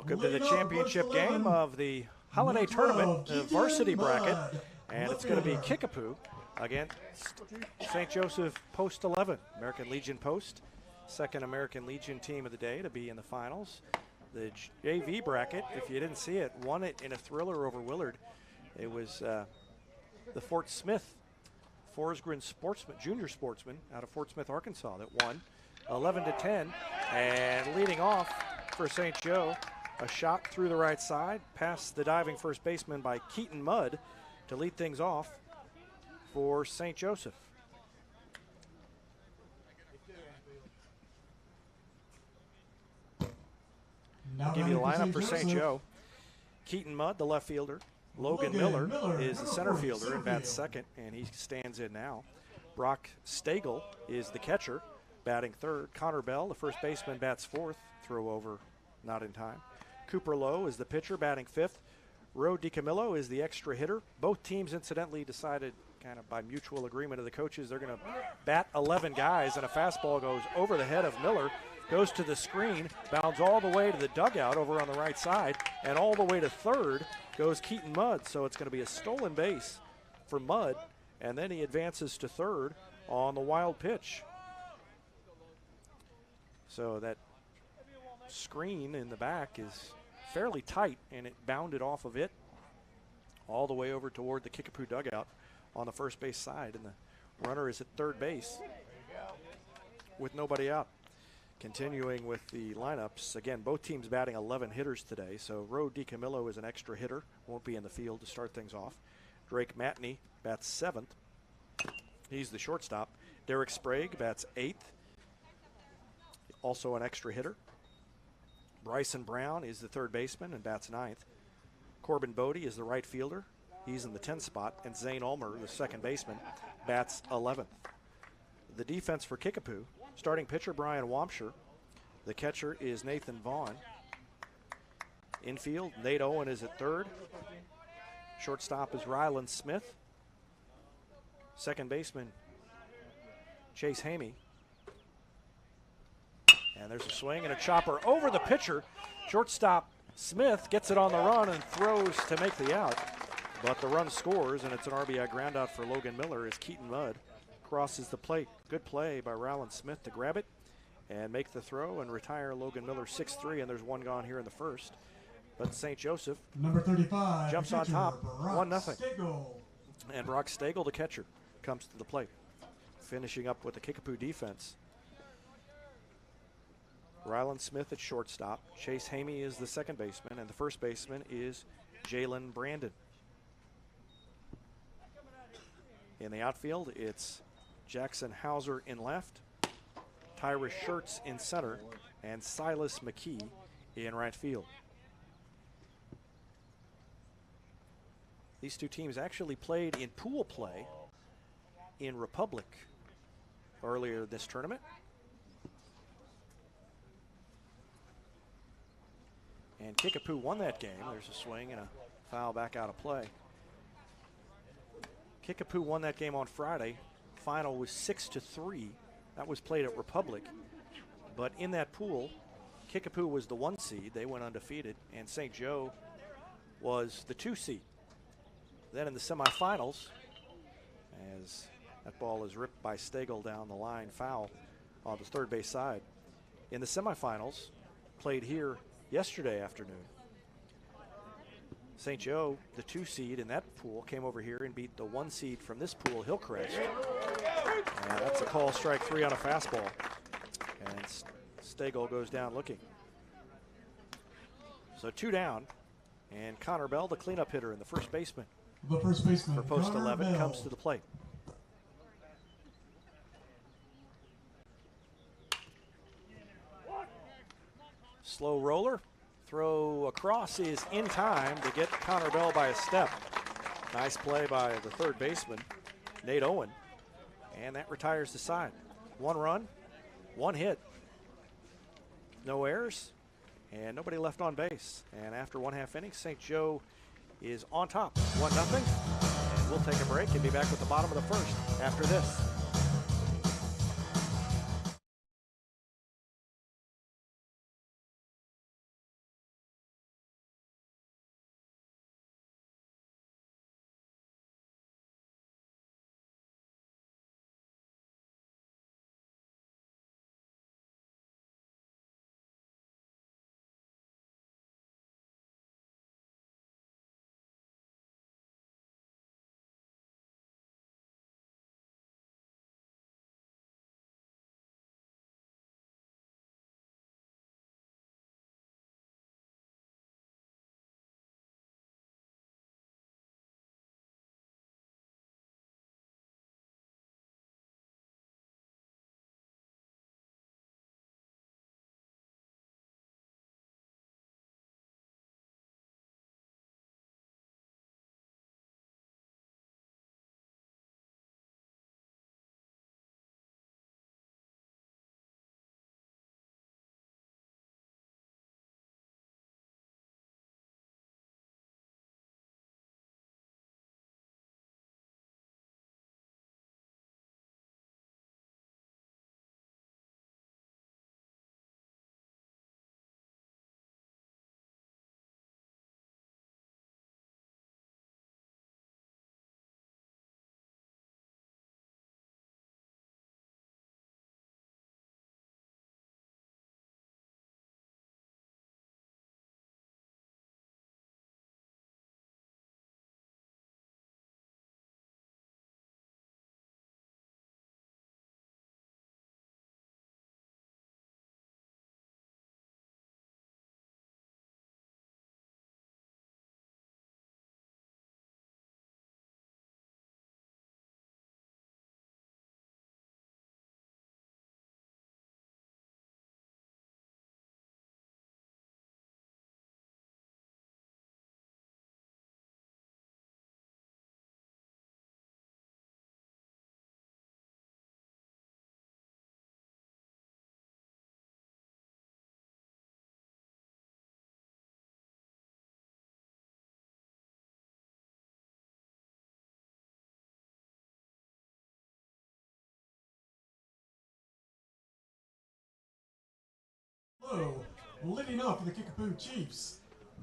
Welcome to the championship game of the Holiday Tournament, the Varsity bracket, and it's going to be Kickapoo against St. Joseph Post 11, American Legion Post, second American Legion team of the day to be in the finals. The JV bracket, if you didn't see it, won it in a thriller over Willard. It was the Fort Smith Forsgren junior sportsman out of Fort Smith, Arkansas that won 11-10, and leading off for St. Joe, a shot through the right side, past the diving first baseman by Keaton Mudd to lead things off for St. Joseph. I'll give you the lineup for St. Joe. Keaton Mudd, the left fielder. Logan Miller is the center fielder and bats second, and he stands in now. Brock Stagel is the catcher, batting third. Connor Bell, the first baseman, bats fourth. Throw over, not in time. Cooper Lowe is the pitcher, batting fifth. Ro DiCamillo is the extra hitter. Both teams, incidentally, decided kind of by mutual agreement of the coaches, they're going to bat 11 guys, and a fastball goes over the head of Miller, goes to the screen, bounds all the way to the dugout over on the right side, and all the way to third goes Keaton Mudd. So it's going to be a stolen base for Mudd, and then he advances to third on the wild pitch. So that screen in the back is fairly tight, and it bounded off of it all the way over toward the Kickapoo dugout on the first base side, and the runner is at third base with nobody out. Continuing with the lineups, again, both teams batting 11 hitters today, so Ro DiCamillo is an extra hitter, won't be in the field to start things off. Drake Matney bats seventh. He's the shortstop. Derek Sprague bats eighth, also an extra hitter. Bryson Brown is the third baseman and bats ninth. Corbin Bodie is the right fielder. He's in the 10th spot. And Zane Ulmer, the second baseman, bats 11th. The defense for Kickapoo, starting pitcher Brian Wampsher. The catcher is Nathan Vaughn. Infield, Nate Owen is at third. Shortstop is Ryland Smith. Second baseman, Chase Hamey. And there's a swing and a chopper over the pitcher. Shortstop Smith gets it on the run and throws to make the out. But the run scores, and it's an RBI groundout for Logan Miller as Keaton Mudd crosses the plate. Good play by Ryland Smith to grab it and make the throw and retire Logan Miller 6-3, and there's one gone here in the first. But St. Joseph, number 35, jumps on top, 1-0. Stagel. And Brock Stagel, the catcher, comes to the plate. Finishing up with the Kickapoo defense. Ryland Smith at shortstop. Chase Hamey is the second baseman, and the first baseman is Jalen Brandon. In the outfield, it's Jackson Hauser in left, Tyrus Schertz in center, and Silas McKee in right field. These two teams actually played in pool play in Republic earlier this tournament. And Kickapoo won that game. There's a swing and a foul back out of play. Kickapoo won that game on Friday. Final was 6-3. That was played at Republic. But in that pool, Kickapoo was the 1 seed. They went undefeated. And St. Joe was the 2 seed. Then in the semifinals, as that ball is ripped by Stagel down the line, foul on the third base side. In the semifinals, played here yesterday afternoon, St. Joe, the 2 seed in that pool, came over here and beat the 1 seed from this pool, Hillcrest. And that's a call, strike 3 on a fastball. And Stagel goes down looking. So 2 down, and Connor Bell, the cleanup hitter and the first baseman. The first baseman for Post Connor 11 Bell comes to the plate. Slow roller. Throw across is in time to get Connor Bell by a step. Nice play by the third baseman, Nate Owen. And that retires the side. 1 run, 1 hit. No errors, and nobody left on base. And after 1/2 innings, St. Joe is on top, 1-0. And we'll take a break and be back with the bottom of the first after this. Oh, leading off for the Kickapoo Chiefs,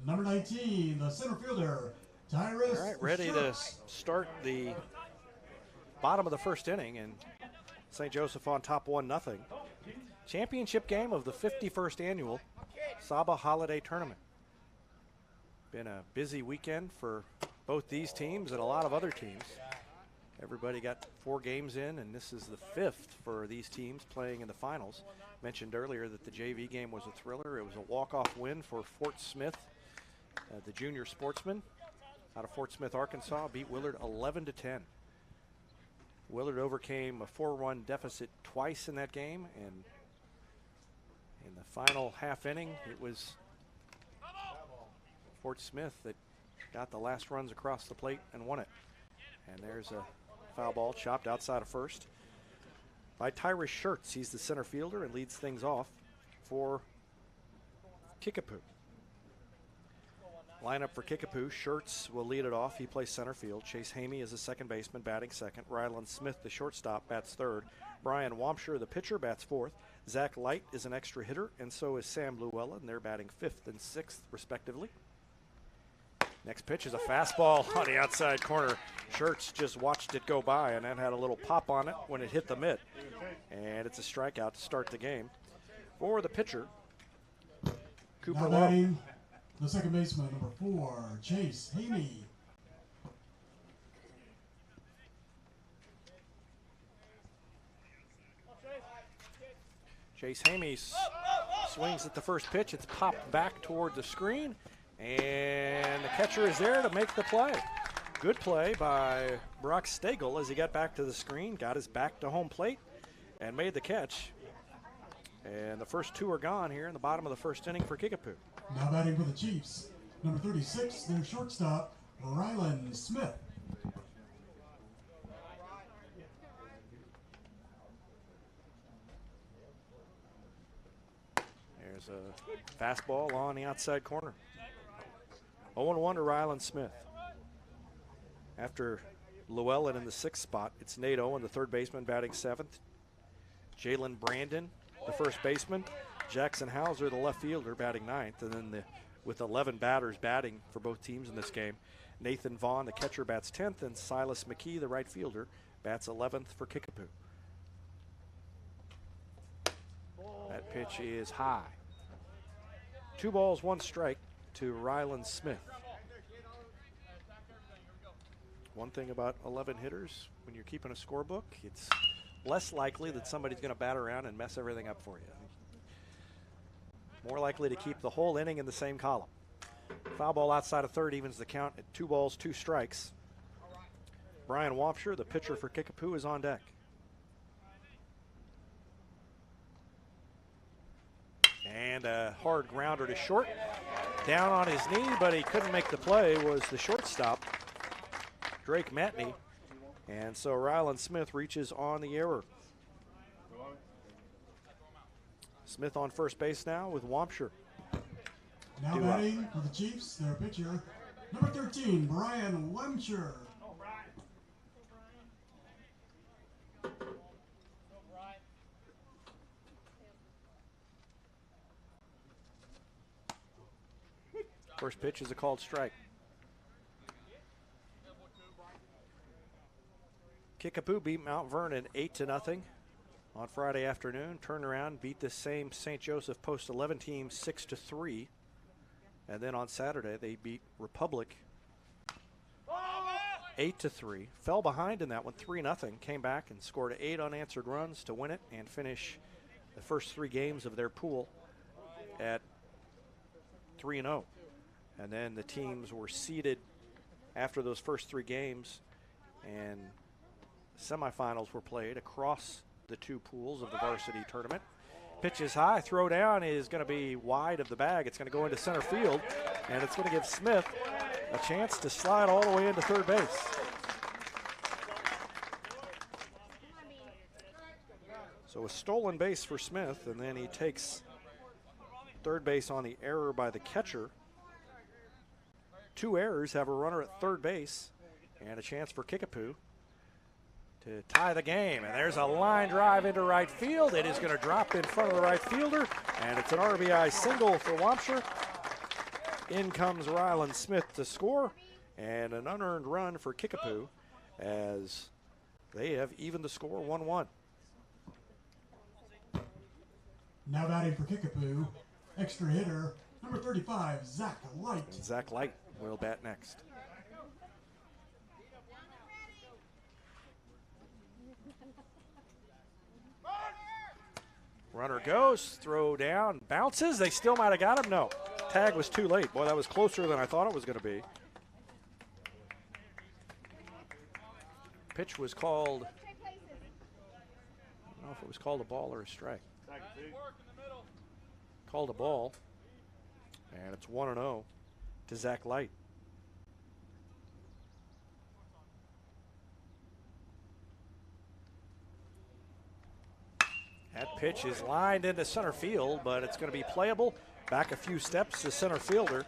number 19, the center fielder, Tyrus. All right, ready to start the bottom of the first inning, and St. Joseph on top 1-0. Championship game of the 51st annual SABA Holiday Tournament. Been a busy weekend for both these teams and a lot of other teams. Everybody got 4 games in, and this is the 5th for these teams playing in the finals. Mentioned earlier that the JV game was a thriller. It was a walk-off win for Fort Smith. The junior sportsman out of Fort Smith, Arkansas, beat Willard 11-10. Willard overcame a 4-run deficit twice in that game, and in the final half inning, it was Fort Smith that got the last runs across the plate and won it. And there's a foul ball chopped outside of first by Tyrus Schertz. He's the center fielder and leads things off for Kickapoo. Lineup for Kickapoo: Schertz will lead it off. He plays center field. Chase Hamey is the second baseman, batting second. Ryland Smith, the shortstop, bats third. Brian Wampsher, the pitcher, bats fourth. Zach Light is an extra hitter, and so is Sam Llewellyn. They're batting fifth and sixth, respectively. Next pitch is a fastball on the outside corner. Schertz just watched it go by, and then had a little pop on it when it hit the mitt. And it's a strikeout to start the game. For the pitcher, Cooper Lowe. The second baseman, number 4, Chase Hamey. Chase Hamey swings at the first pitch. It's popped back toward the screen, and the catcher is there to make the play. Good play by Brock Stagel as he got back to the screen, got his back to home plate, and made the catch. And the first 2 are gone here in the bottom of the first inning for Kickapoo. Now batting for the Chiefs, number 36, their shortstop, Ryland Smith. There's a fastball on the outside corner. 0-1 to Ryland Smith. After Llewellyn in the 6th spot, it's Nate Owen, the third baseman, batting 7th. Jalen Brandon, the first baseman. Jackson Hauser, the left fielder, batting 9th. And then with 11 batters batting for both teams in this game, Nathan Vaughn, the catcher, bats 10th, and Silas McKee, the right fielder, bats 11th for Kickapoo. That pitch is high. 2 balls, 1 strike to Ryland Smith. One thing about 11 hitters, when you're keeping a scorebook, it's less likely that somebody's going to bat around and mess everything up for you. More likely to keep the whole inning in the same column. Foul ball outside of third evens the count at 2 balls, 2 strikes. Brian Wampsher, the pitcher for Kickapoo, is on deck. And a hard grounder to short. Down on his knee, but he couldn't make the play, was the shortstop, Drake Matney. And so Ryland Smith reaches on the error. Smith on first base now with Wampsher. Now batting for the Chiefs, their pitcher, number 13, Brian Wampsher. First pitch is a called strike. Kickapoo beat Mount Vernon 8-0 on Friday afternoon. Turned around, beat the same St. Joseph Post 11 team 6-3. And then on Saturday, they beat Republic 8-3. Fell behind in that one 3-0. Came back and scored 8 unanswered runs to win it and finish the first 3 games of their pool at 3-0. And then the teams were seeded after those first 3 games, and semifinals were played across the 2 pools of the varsity tournament. Pitch is high, throw down is going to be wide of the bag. It's going to go into center field, and it's going to give Smith a chance to slide all the way into third base. So a stolen base for Smith, and then he takes third base on the error by the catcher. 2 errors have a runner at third base and a chance for Kickapoo to tie the game. And there's a line drive into right field. It is going to drop in front of the right fielder, and it's an RBI single for Wampshire. In comes Ryland Smith to score, and an unearned run for Kickapoo as they have evened the score 1-1. Now batting for Kickapoo, extra hitter, number 35, Zach Light. And Zach Light will bat next. Runner goes, throw down, bounces. They still might have got him. No, tag was too late. Boy, that was closer than I thought it was going to be. Pitch was called, I don't know if it was called a ball or a strike. Called a ball, and it's 1-0 to Zach Light. That pitch is lined into center field, but it's going to be playable. Back a few steps, the center fielder,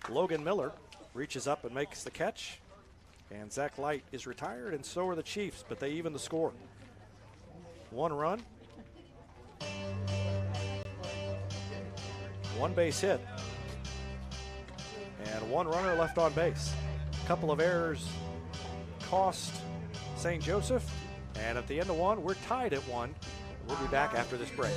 Logan Miller, reaches up and makes the catch. And Zach Light is retired, and so are the Chiefs, but they even the score. One run, one base hit, and one runner left on base. A couple of errors cost St. Joseph, and at the end of one, we're tied at 1. We'll be back after this break.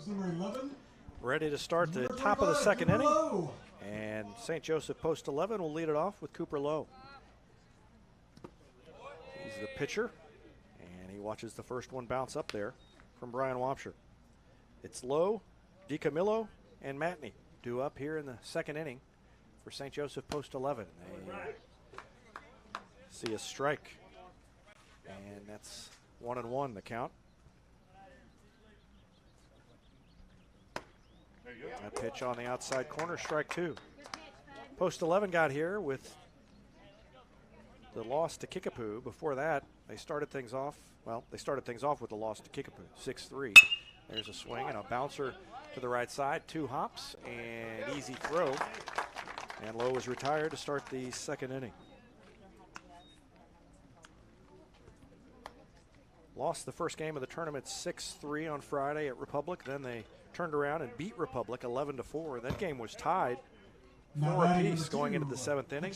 Number 11. Ready to start the top of the second inning. And St. Joseph post 11 will lead it off with Cooper Lowe. He's the pitcher, and he watches the first one bounce up there from Brian Wampshire. It's Lowe, DiCamillo, and Matney due up here in the second inning for St. Joseph post 11. They see a strike, and that's 1-1 the count. That pitch on the outside corner, strike 2. Post 11 got here with the loss to Kickapoo. Before that, they started things off, with the loss to Kickapoo, 6-3. There's a swing and a bouncer to the right side, 2 hops, and easy throw. And Lowe is retired to start the second inning. Lost the first game of the tournament 6-3 on Friday at Republic. Then they turned around and beat Republic 11-4. That game was tied 4 apiece going into the 7th inning.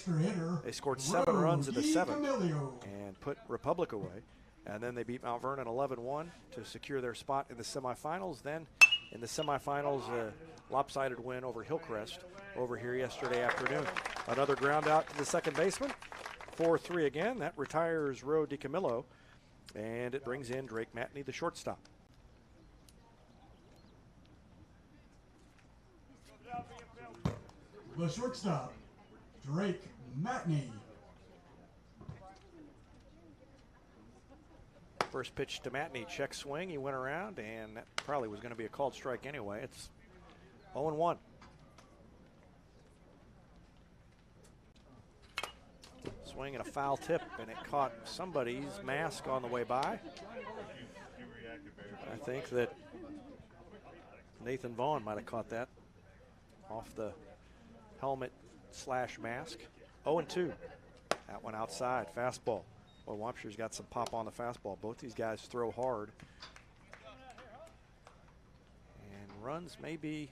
They scored 7 runs in the 7th and put Republic away. And then they beat Mount Vernon 11-1 to secure their spot in the semifinals. Then in the semifinals, a lopsided win over Hillcrest over here yesterday afternoon. Another ground out to the second baseman. 4-3 again. That retires Roe DiCamillo. And it brings in Drake Matney, the shortstop. The shortstop, Drake Matney. First pitch to Matney, check swing. He went around, and that probably was going to be a called strike anyway. It's 0-1. Swing and a foul tip, and it caught somebody's mask on the way by. I think that Nathan Vaughn might have caught that off the helmet / mask. 0-2. That one outside, fastball. Well, Wampshire's got some pop on the fastball. Both these guys throw hard. And runs may be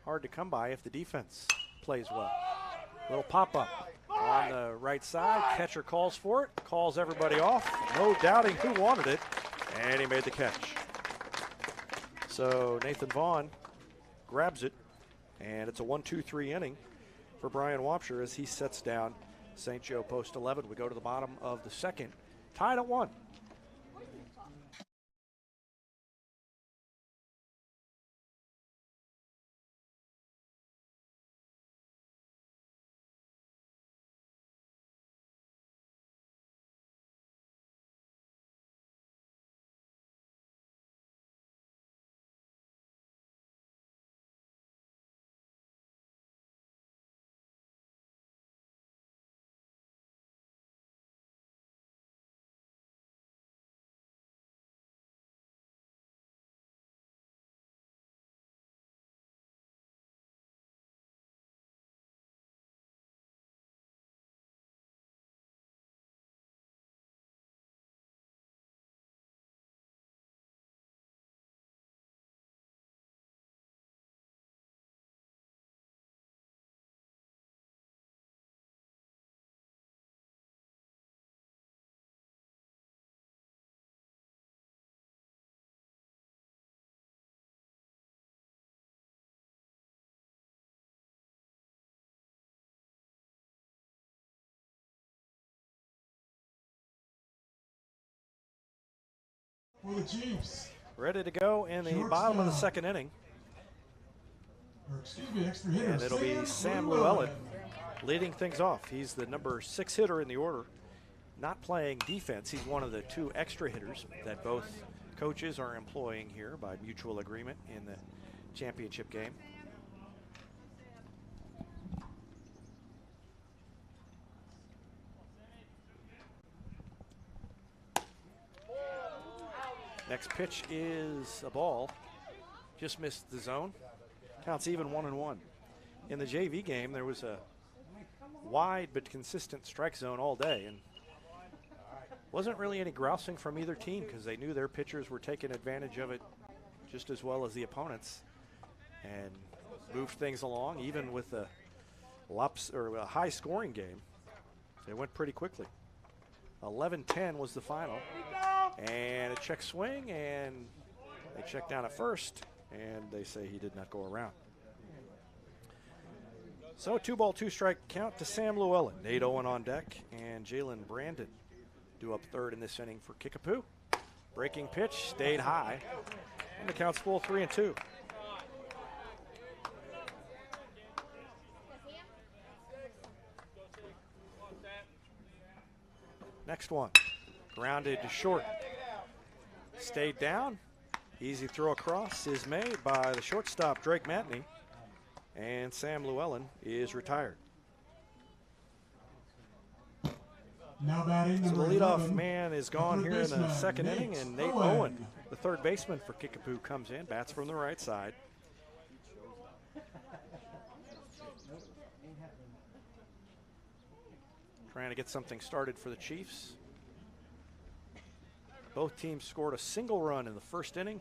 hard to come by if the defense plays well. Little pop-up on the right side. Catcher calls for it, calls everybody off. No doubting who wanted it, and he made the catch. So Nathan Vaughn grabs it, and it's a 1-2-3 inning for Brian Wampshire as he sets down St. Joe post 11. We go to the bottom of the second, tied at 1. For the Chiefs. Ready to go in the bottom of the second inning. Extra hitter, and it'll be Sam Llewellyn leading things off. He's the number 6 hitter in the order, not playing defense. He's one of the 2 extra hitters that both coaches are employing here by mutual agreement in the championship game. Next pitch is a ball. Just missed the zone. Counts even 1-1. In the JV game, there was a wide but consistent strike zone all day, and wasn't really any grousing from either team because they knew their pitchers were taking advantage of it just as well as the opponents and moved things along. Even with a high scoring game, they went pretty quickly. 11-10 was the final, and a check swing, and they check down at first, and they say he did not go around. So 2-ball, 2-strike count to Sam Llewellyn. Nate Owen on deck, and Jalen Brandon due up third in this inning for Kickapoo. Breaking pitch stayed high, and the count's full 3-2. Next one, grounded to short. Stayed down. Easy throw across is made by the shortstop, Drake Matney, and Sam Llewellyn is retired. Now batting so the number leadoff 11, man is gone here in the second Nate inning, and Nate Owen. Owen, the third baseman for Kickapoo, comes in, bats from the right side. Trying to get something started for the Chiefs. Both teams scored a single run in the first inning.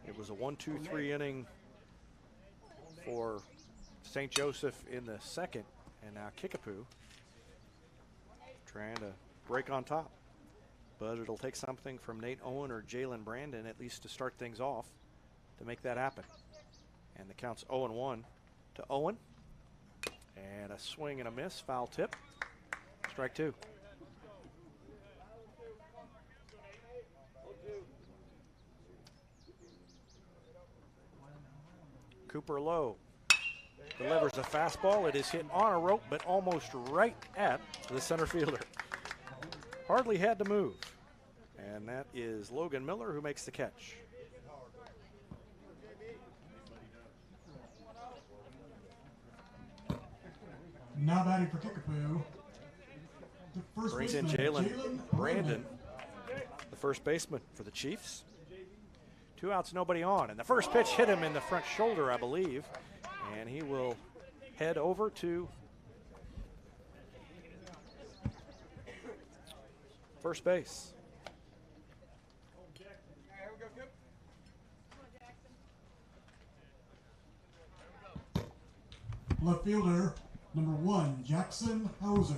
It was a 1-2-3 inning for St. Joseph in the second, and now Kickapoo trying to break on top. But it'll take something from Nate Owen or Jalen Brandon at least to start things off to make that happen. And the count's 0-1 to Owen. And a swing and a miss, foul tip. Strike 2. Cooper Lowe delivers a fastball. It is hit on a rope, but almost right at the center fielder. Hardly had to move. And that is Logan Miller who makes the catch. Now batting for Kickapoo. Brings in Jalen Brandon, the first baseman for the Chiefs. 2 outs, nobody on. And the first pitch hit him in the front shoulder, I believe. And he will head over to first base. Left fielder, number 1, Jackson Hauser.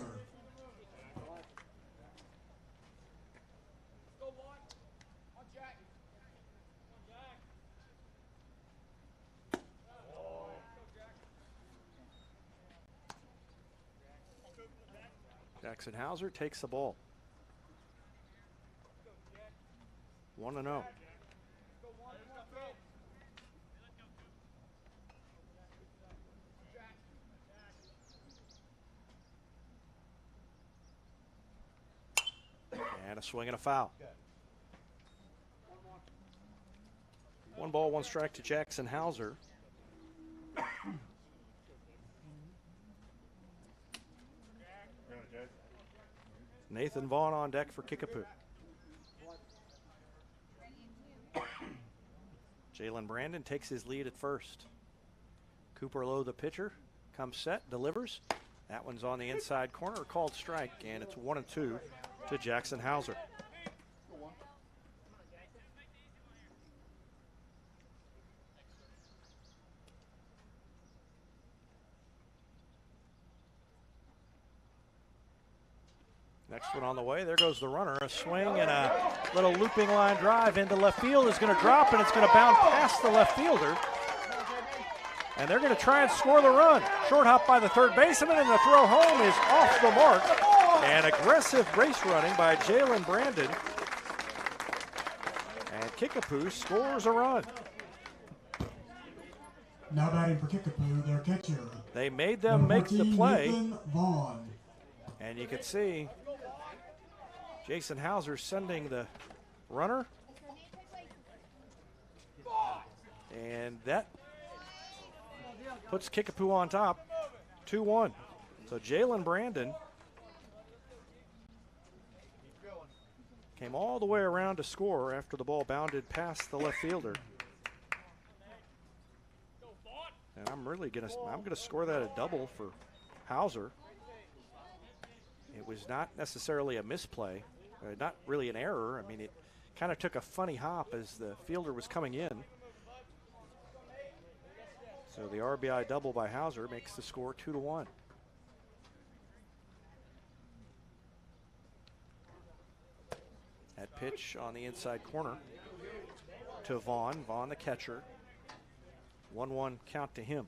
Jackson Hauser takes the ball. 1-0. And a swing and a foul. 1 ball, 1 strike to Jackson Hauser. Nathan Vaughn on deck for Kickapoo. Jalen Brandon takes his lead at first. Cooper Lowe, the pitcher, comes set, delivers. That one's on the inside corner, called strike, and it's 1-2 to Jackson Hauser. Next one on the way. There goes the runner. A swing and a little looping line drive into left field is going to drop, and it's going to bound past the left fielder. And they're going to try and score the run. Short hop by the third baseman, and the throw home is off the mark. And aggressive base running by Jalen Brandon. And Kickapoo scores a run. Now batting for Kickapoo, their catcher. They made them make the play. Nathan Vaughn. And you can see Jason Hauser sending the runner. And that puts Kickapoo on top, 2-1. So Jalen Brandon came all the way around to score after the ball bounded past the left fielder. And I'm gonna score that a double for Hauser. It was not necessarily a misplay, not really an error. I mean, it kind of took a funny hop as the fielder was coming in. So the RBI double by Hauser makes the score 2-1. That pitch on the inside corner to Vaughn. Vaughn, the catcher. 1-1 count to him.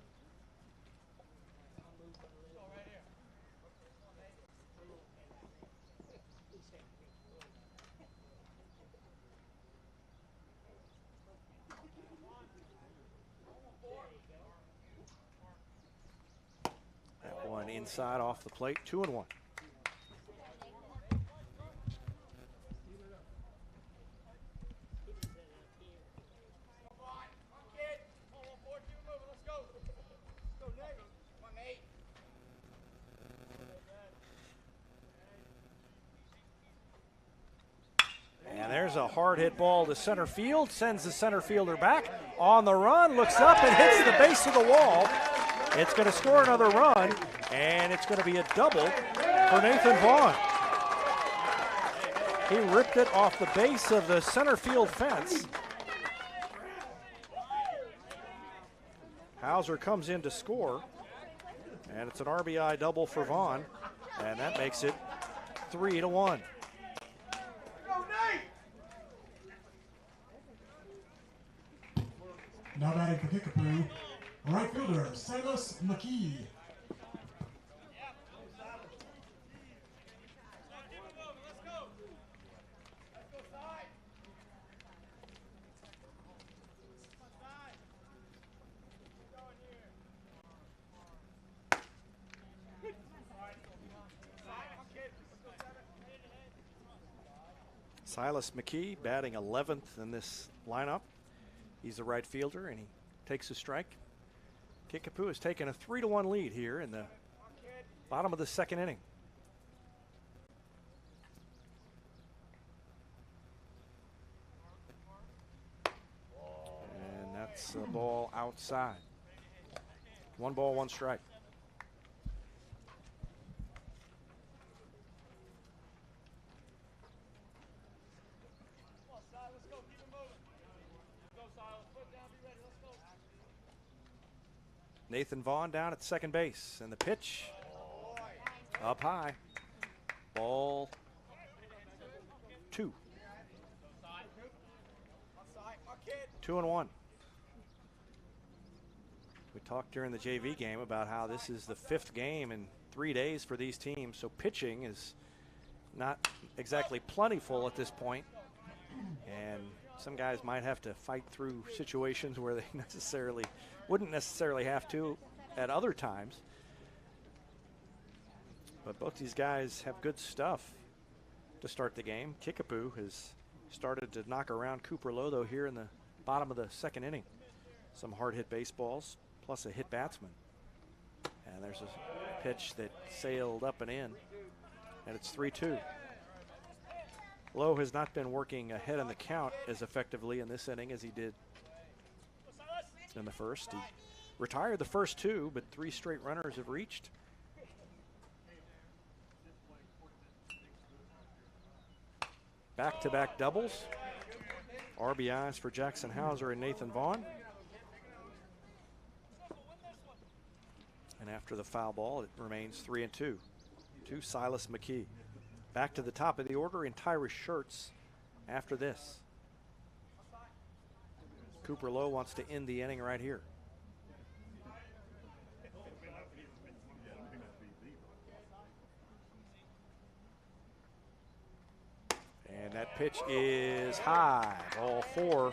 Inside off the plate, 2-1. And there's a hard hit ball to center field, sends the center fielder back on the run, looks up and hits the base of the wall. It's going to score another run, and it's going to be a double for Nathan Vaughn. He ripped it off the base of the center field fence. Hauser comes in to score, and it's an RBI double for Vaughn, and that makes it 3-1. Now batting for Kickapoo, right fielder, Silas McKee. Silas McKee batting 11th in this lineup. He's a right fielder, and he takes a strike. Kickapoo has taken a 3-1 lead here in the bottom of the 2nd inning. That's a ball outside. 1 ball, 1 strike. Nathan Vaughn down at second base, and the pitch up high. Ball 2. 2-1. We talked during the JV game about how this is the 5th game in 3 days for these teams, so pitching is not exactly plentiful at this point, and some guys might have to fight through situations where they wouldn't necessarily have to at other times. But both these guys have good stuff to start the game. Kickapoo has started to knock around Cooper Lowe, though, here in the bottom of the 2nd inning. Some hard hit baseballs plus a hit batsman. And there's a pitch that sailed up and in, and it's 3-2. Lowe has not been working ahead in the count as effectively in this inning as he did in the first. He retired the first 2, but 3 straight runners have reached. Back-to-back doubles. RBIs for Jackson Hauser and Nathan Vaughn. And after the foul ball, it remains 3-2 to Silas McKee. Back to the top of the order in Tyrus Schertz after this. Cooper Lowe wants to end the inning right here. And that pitch is high, ball 4.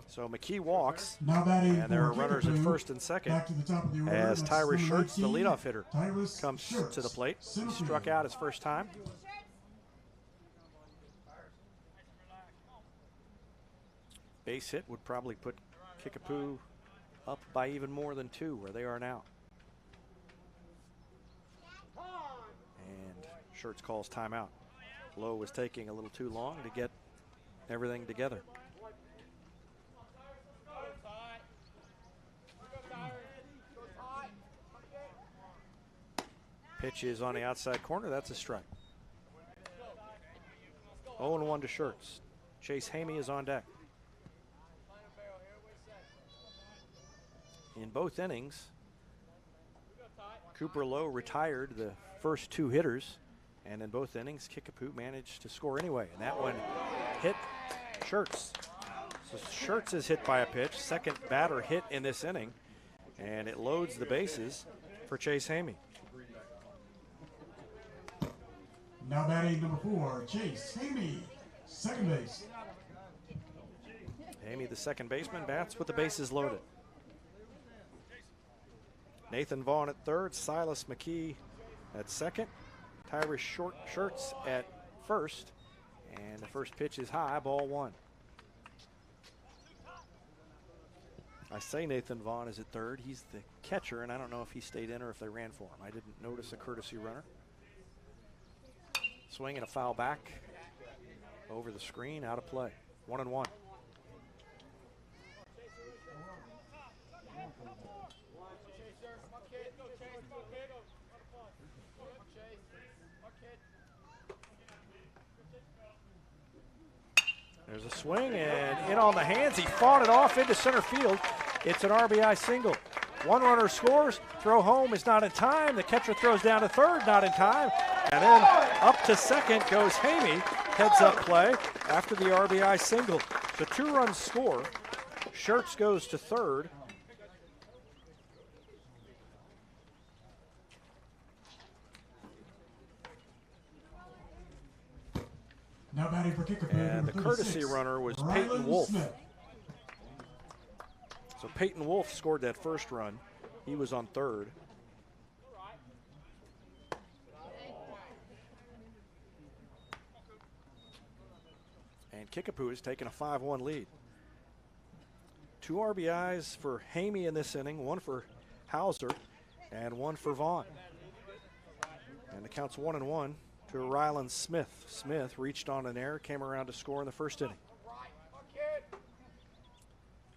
So McKee walks, and there are runners at first and second as Tyrus Schertz, the leadoff hitter, comes to the plate. He struck out his first time. Base hit would probably put Kickapoo up by even more than 2 where they are now. And Schertz calls timeout. Lowe was taking a little too long to get everything together. Pitch is on the outside corner. That's a strike. 0-1 to Schertz. Chase Hamey is on deck. In both innings, Cooper Lowe retired the first 2 hitters, and in both innings, Kickapoo managed to score anyway, and that one hit Schertz. So Schertz is hit by a pitch, second batter hit in this inning, and it loads the bases for Chase Hamey. Now batting number 4, Chase Hamey, second base. Hamey, the second baseman, bats with the bases loaded. Nathan Vaughn at third, Silas McKee at second, Tyrus Schertz at first, and the first pitch is high, ball 1. I say Nathan Vaughn is at third. He's the catcher, and I don't know if he stayed in or if they ran for him. I didn't notice a courtesy runner. Swing and a foul back over the screen, out of play. 1-1. There's a swing and in on the hands. He fought it off into center field. It's an RBI single. 1 runner scores. Throw home is not in time. The catcher throws down to third, not in time. And then up to second goes Hamey. Heads up play after the RBI single. The 2-run score. Schertz goes to third. Now batting for Kickapoo, and the courtesy runner was Peyton Wolf. Smith. So Peyton Wolf scored that first run. He was on third. And Kickapoo has taken a 5-1 lead. 2 RBIs for Hamey in this inning, 1 for Hauser, and 1 for Vaughn. And the count's 1-1 to Ryland Smith. Smith reached on an error, came around to score in the first inning.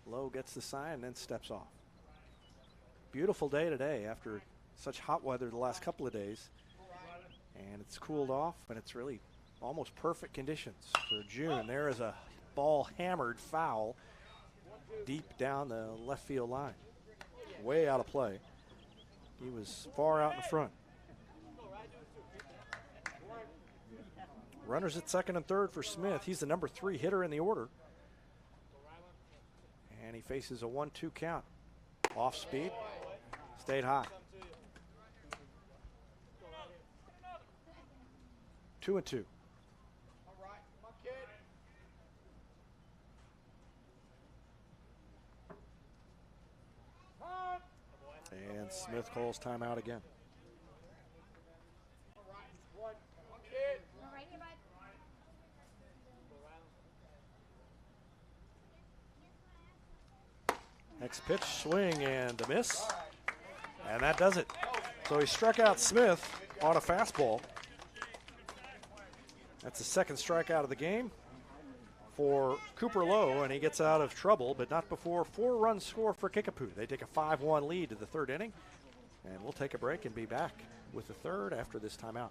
Lowe gets the sign and then steps off. Beautiful day today after such hot weather the last couple of days. And it's cooled off, and it's really almost perfect conditions for June. There is a ball hammered foul deep down the left field line. Way out of play. He was far out in front. Runners at second and third for Smith. He's the number 3 hitter in the order. And he faces a 1-2 count. Off speed, stayed high. 2-2. And Smith calls timeout again. Next pitch, swing and a miss. And that does it. So he struck out Smith on a fastball. That's the second strikeout of the game for Cooper Lowe, and he gets out of trouble, but not before 4 runs score for Kickapoo. They take a 5-1 lead to the third inning, and we'll take a break and be back with the third after this timeout.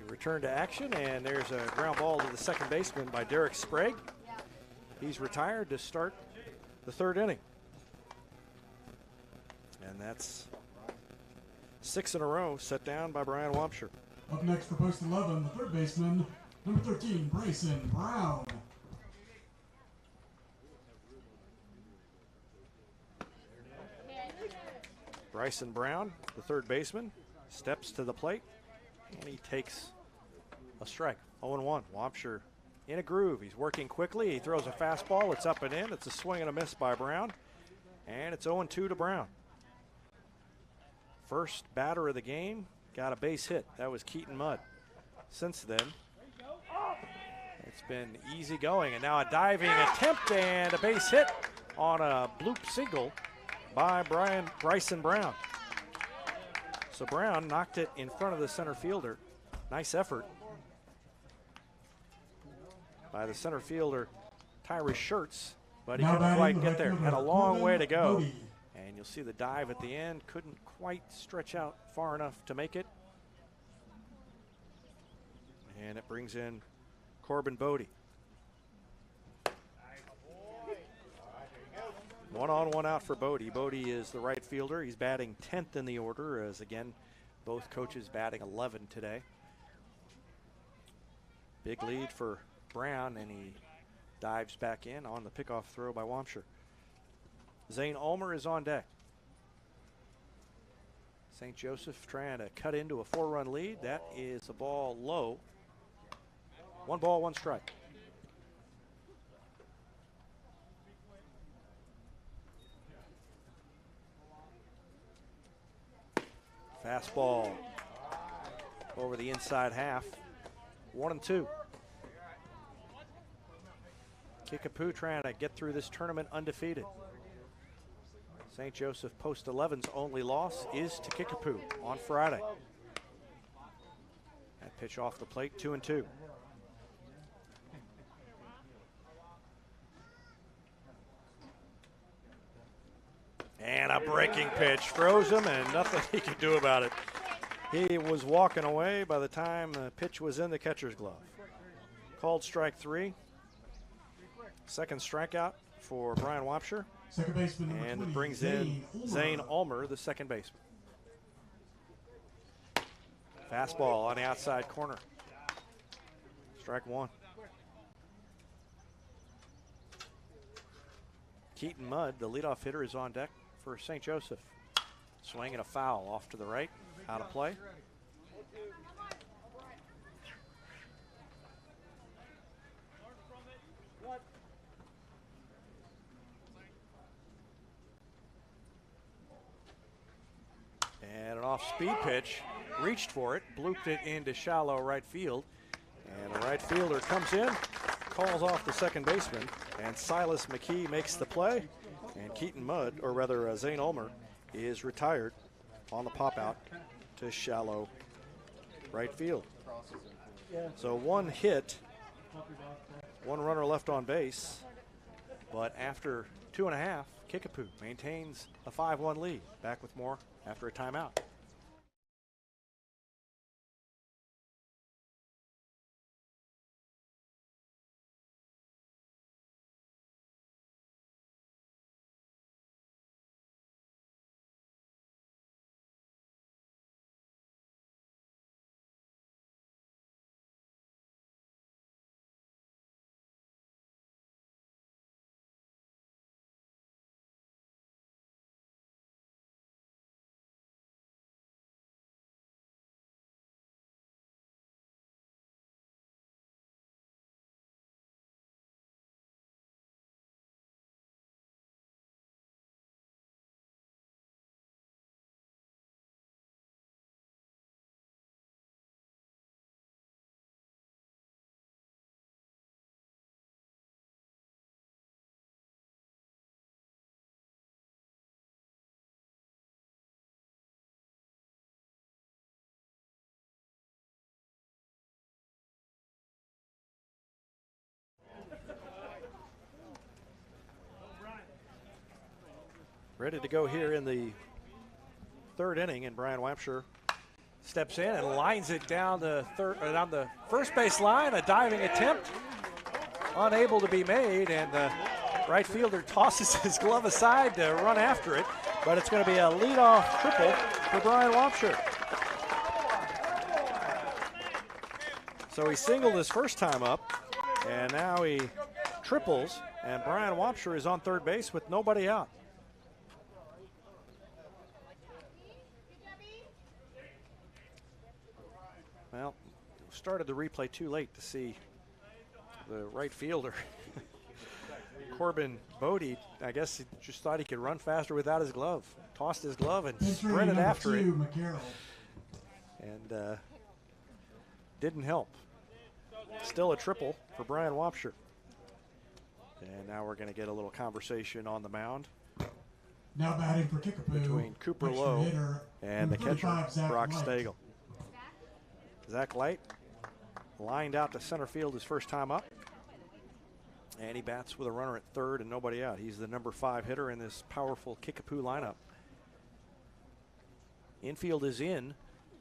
Return to action, and there's a ground ball to the second baseman by Derek Sprague. He's retired to start the third inning. And that's 6 in a row set down by Brian Wampsher. Up next for post 11, the third baseman, number 13, Bryson Brown. Bryson Brown, the third baseman, steps to the plate, and he takes a strike. 0-1. Wampsher in a groove. He's working quickly. He throws a fastball. It's up and in. It's a swing and a miss by Brown. And it's 0-2 to Brown. First batter of the game got a base hit. That was Keaton Mudd. Since then, it's been easy going. And now a diving attempt and a base hit on a bloop single by Bryson Brown. So Brown knocked it in front of the center fielder. Nice effort by the center fielder, Tyrus Schertz, but he couldn't quite get there. Had a long way to go. And you'll see the dive at the end. Couldn't quite stretch out far enough to make it. And it brings in Corbin Bodie. 1 on, 1 out for Bodie. Bodie is the right fielder. He's batting 10th in the order, as again, both coaches batting 11 today. Big lead for Brown, and he dives back in on the pickoff throw by Wampsher. Zane Ulmer is on deck. St. Joseph trying to cut into a 4-run lead. That is a ball low. 1 ball, 1 strike. Fastball over the inside half. 1-2. Kickapoo trying to get through this tournament undefeated. St. Joseph Post 11's only loss is to Kickapoo on Friday. That pitch off the plate, 2-2. And a breaking pitch, froze him, and nothing he could do about it. He was walking away by the time the pitch was in the catcher's glove. Called strike 3. Second strikeout for Brian Wapsher. Second baseman number 20, and it brings in Zane Ulmer, the second baseman. Fastball on the outside corner. Strike 1. Keaton Mudd, the leadoff hitter, is on deck for St. Joseph. Swing and a foul off to the right, out of play. And an off-speed pitch, reached for it, blooped it into shallow right field. And the right fielder comes in, calls off the second baseman, and Silas McKee makes the play. And Keaton Mudd, or rather Zane Ulmer, is retired on the pop out to shallow right field. So one hit, one runner left on base, but after 2.5, Kickapoo maintains a 5-1 lead. Back with more after a timeout. Ready to go here in the third inning, and Brian Wapsher steps in and lines it down the first base line. A diving attempt, unable to be made, and the right fielder tosses his glove aside to run after it, but it's going to be a leadoff triple for Brian Wapsher. So he singled his first time up, and now he triples, and Brian Wapsher is on third base with nobody out. Well, started the replay too late to see the right fielder. Corbin Bodie, I guess he just thought he could run faster without his glove. Tossed his glove and sprinted after it. And didn't help. Still a triple for Brian Wapsher. And now we're going to get a little conversation on the mound. Now batting for Kickapoo, between Cooper Lowe and the catcher, Brock Stagel. Zach Light lined out to center field his first time up. And he bats with a runner at third and nobody out. He's the number 5 hitter in this powerful Kickapoo lineup. Infield is in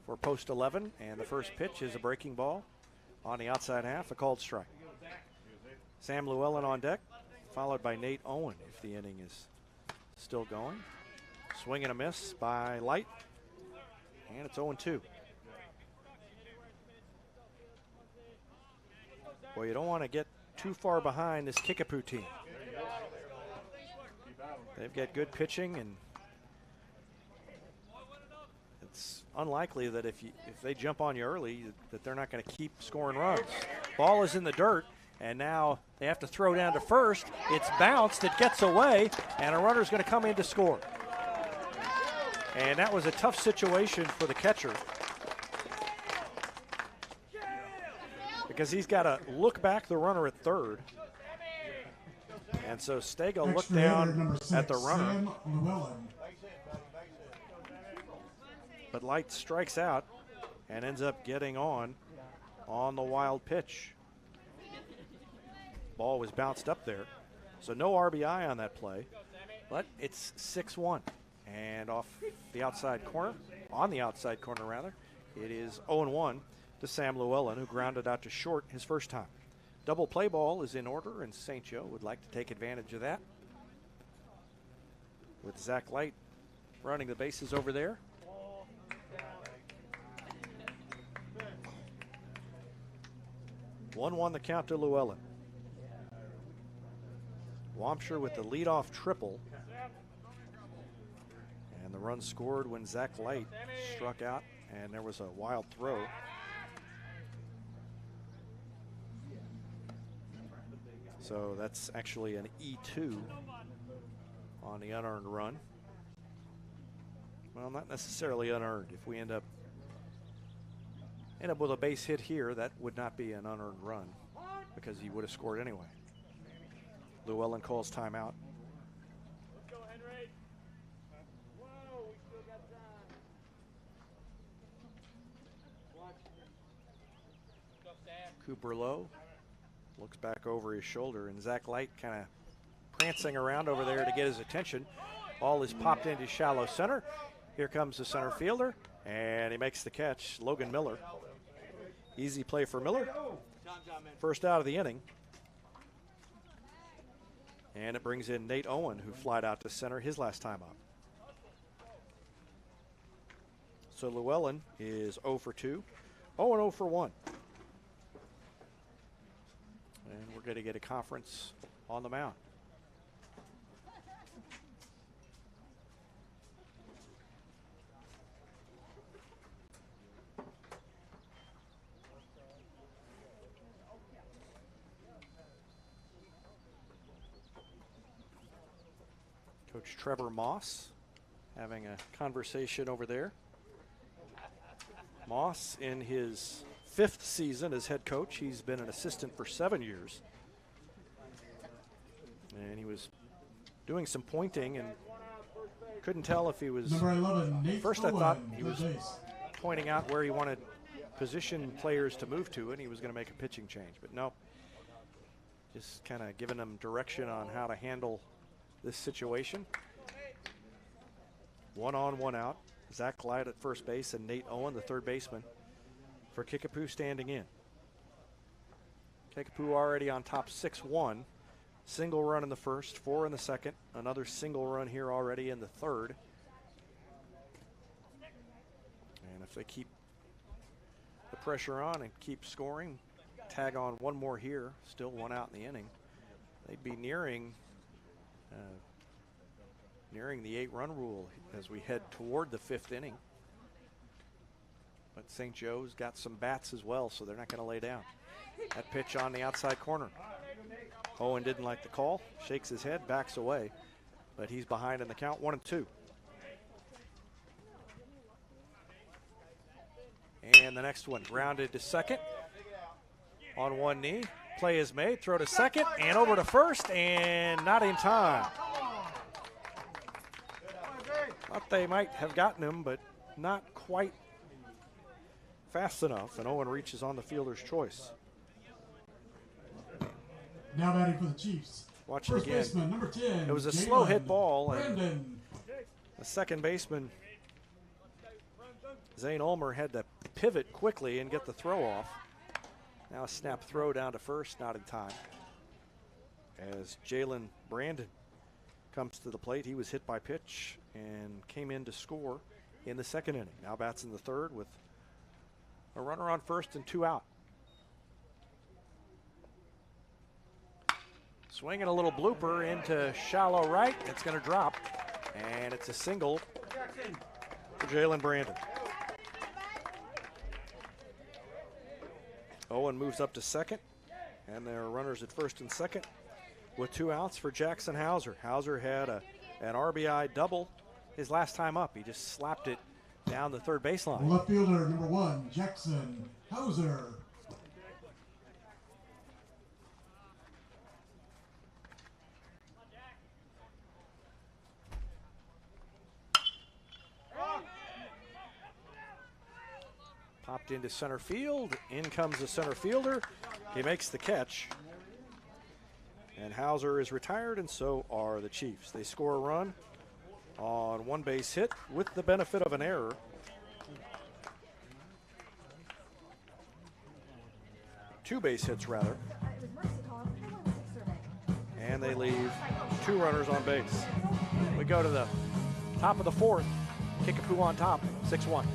for post 11, and the first pitch is a breaking ball on the outside half, a called strike. Sam Llewellyn on deck, followed by Nate Owen if the inning is still going. Swing and a miss by Light, and it's 0-2. Well, you don't want to get too far behind this Kickapoo team. They've got good pitching, and it's unlikely that if they jump on you early that they're not going to keep scoring runs. Ball is in the dirt, and now they have to throw down to first. It's bounced, it gets away, and a runner's going to come in to score. And that was a tough situation for the catcher, because he's got to look back the runner at third. And so Stagel looked down at the runner. But Light strikes out and ends up getting on the wild pitch. Ball was bounced up there. So no RBI on that play, but it's 6-1. And off the outside corner, on the outside corner rather, it is 0-1 to Sam Llewellyn, who grounded out to short his first time. Double play ball is in order, and St. Joe would like to take advantage of that, with Zach Light running the bases over there. One the count to Llewellyn. Wampshire with the leadoff triple. And the run scored when Zach Light struck out, and there was a wild throw. So that's actually an E2 on the unearned run. Well, not necessarily unearned. If we end up with a base hit here, that would not be an unearned run because he would have scored anyway. Llewellyn calls timeout. Cooper Lowe looks back over his shoulder, and Zach Light kind of prancing around over there to get his attention. Ball is popped into shallow center. Here comes the center fielder, and he makes the catch. Logan Miller. Easy play for Miller. First out of the inning. And it brings in Nate Owen, who flied out to center his last time up. So Llewellyn is 0 for 2. Owen 0 for 1. And we're going to get a conference on the mound. Coach Trevor Moss having a conversation over there. Moss in his 5th season as head coach. He's been an assistant for 7 years. And he was doing some pointing and couldn't tell if he was. Number 11, Nate first I Owen, thought he third was base. pointing out where he wanted position players to move to, and he was going to make a pitching change. But no, just kind of giving them direction on how to handle this situation. 1 on, 1 out. Zach Light at first base and Nate Owen, the third baseman, for Kickapoo standing in. Kickapoo already on top 6-1. Single run in the first, 4 in the second. Another single run here already in the third. And if they keep the pressure on and keep scoring, tag on one more here, still 1 out in the inning, they'd be nearing the 8-run rule as we head toward the 5th inning. But St. Joe's got some bats as well, so they're not going to lay down. That pitch on the outside corner. Owen didn't like the call, shakes his head, backs away, but he's behind in the count, 1-2. And the next one grounded to second on one knee. Play is made, throw to second and over to first, and not in time. Thought they might have gotten him, but not quite fast enough, and Owen reaches on the fielder's choice. Now batting for the Chiefs. Watch it First again. baseman, number 10. It was a Jalen slow hit ball, and Brandon. the second baseman, Zane Ulmer, had to pivot quickly and get the throw off. Now a snap throw down to first, not in time. As Jalen Brandon comes to the plate, he was hit by pitch and came in to score in the second inning. Now bats in the third with a runner on first and 2 out. Swinging a little blooper into shallow right. It's going to drop, and it's a single for Jalen Brandon. Owen moves up to second, and there are runners at first and second with 2 outs for Jackson Hauser. Hauser had an RBI double his last time up. He just slapped it down the third baseline. Left fielder, number 1, Jackson Hauser. Popped into center field. In comes the center fielder. He makes the catch. And Hauser is retired, and so are the Chiefs. They score a run on one base hit with the benefit of an error. Two base hits, rather. And they leave 2 runners on base. We go to the top of the 4th. Kickapoo on top, 6-1.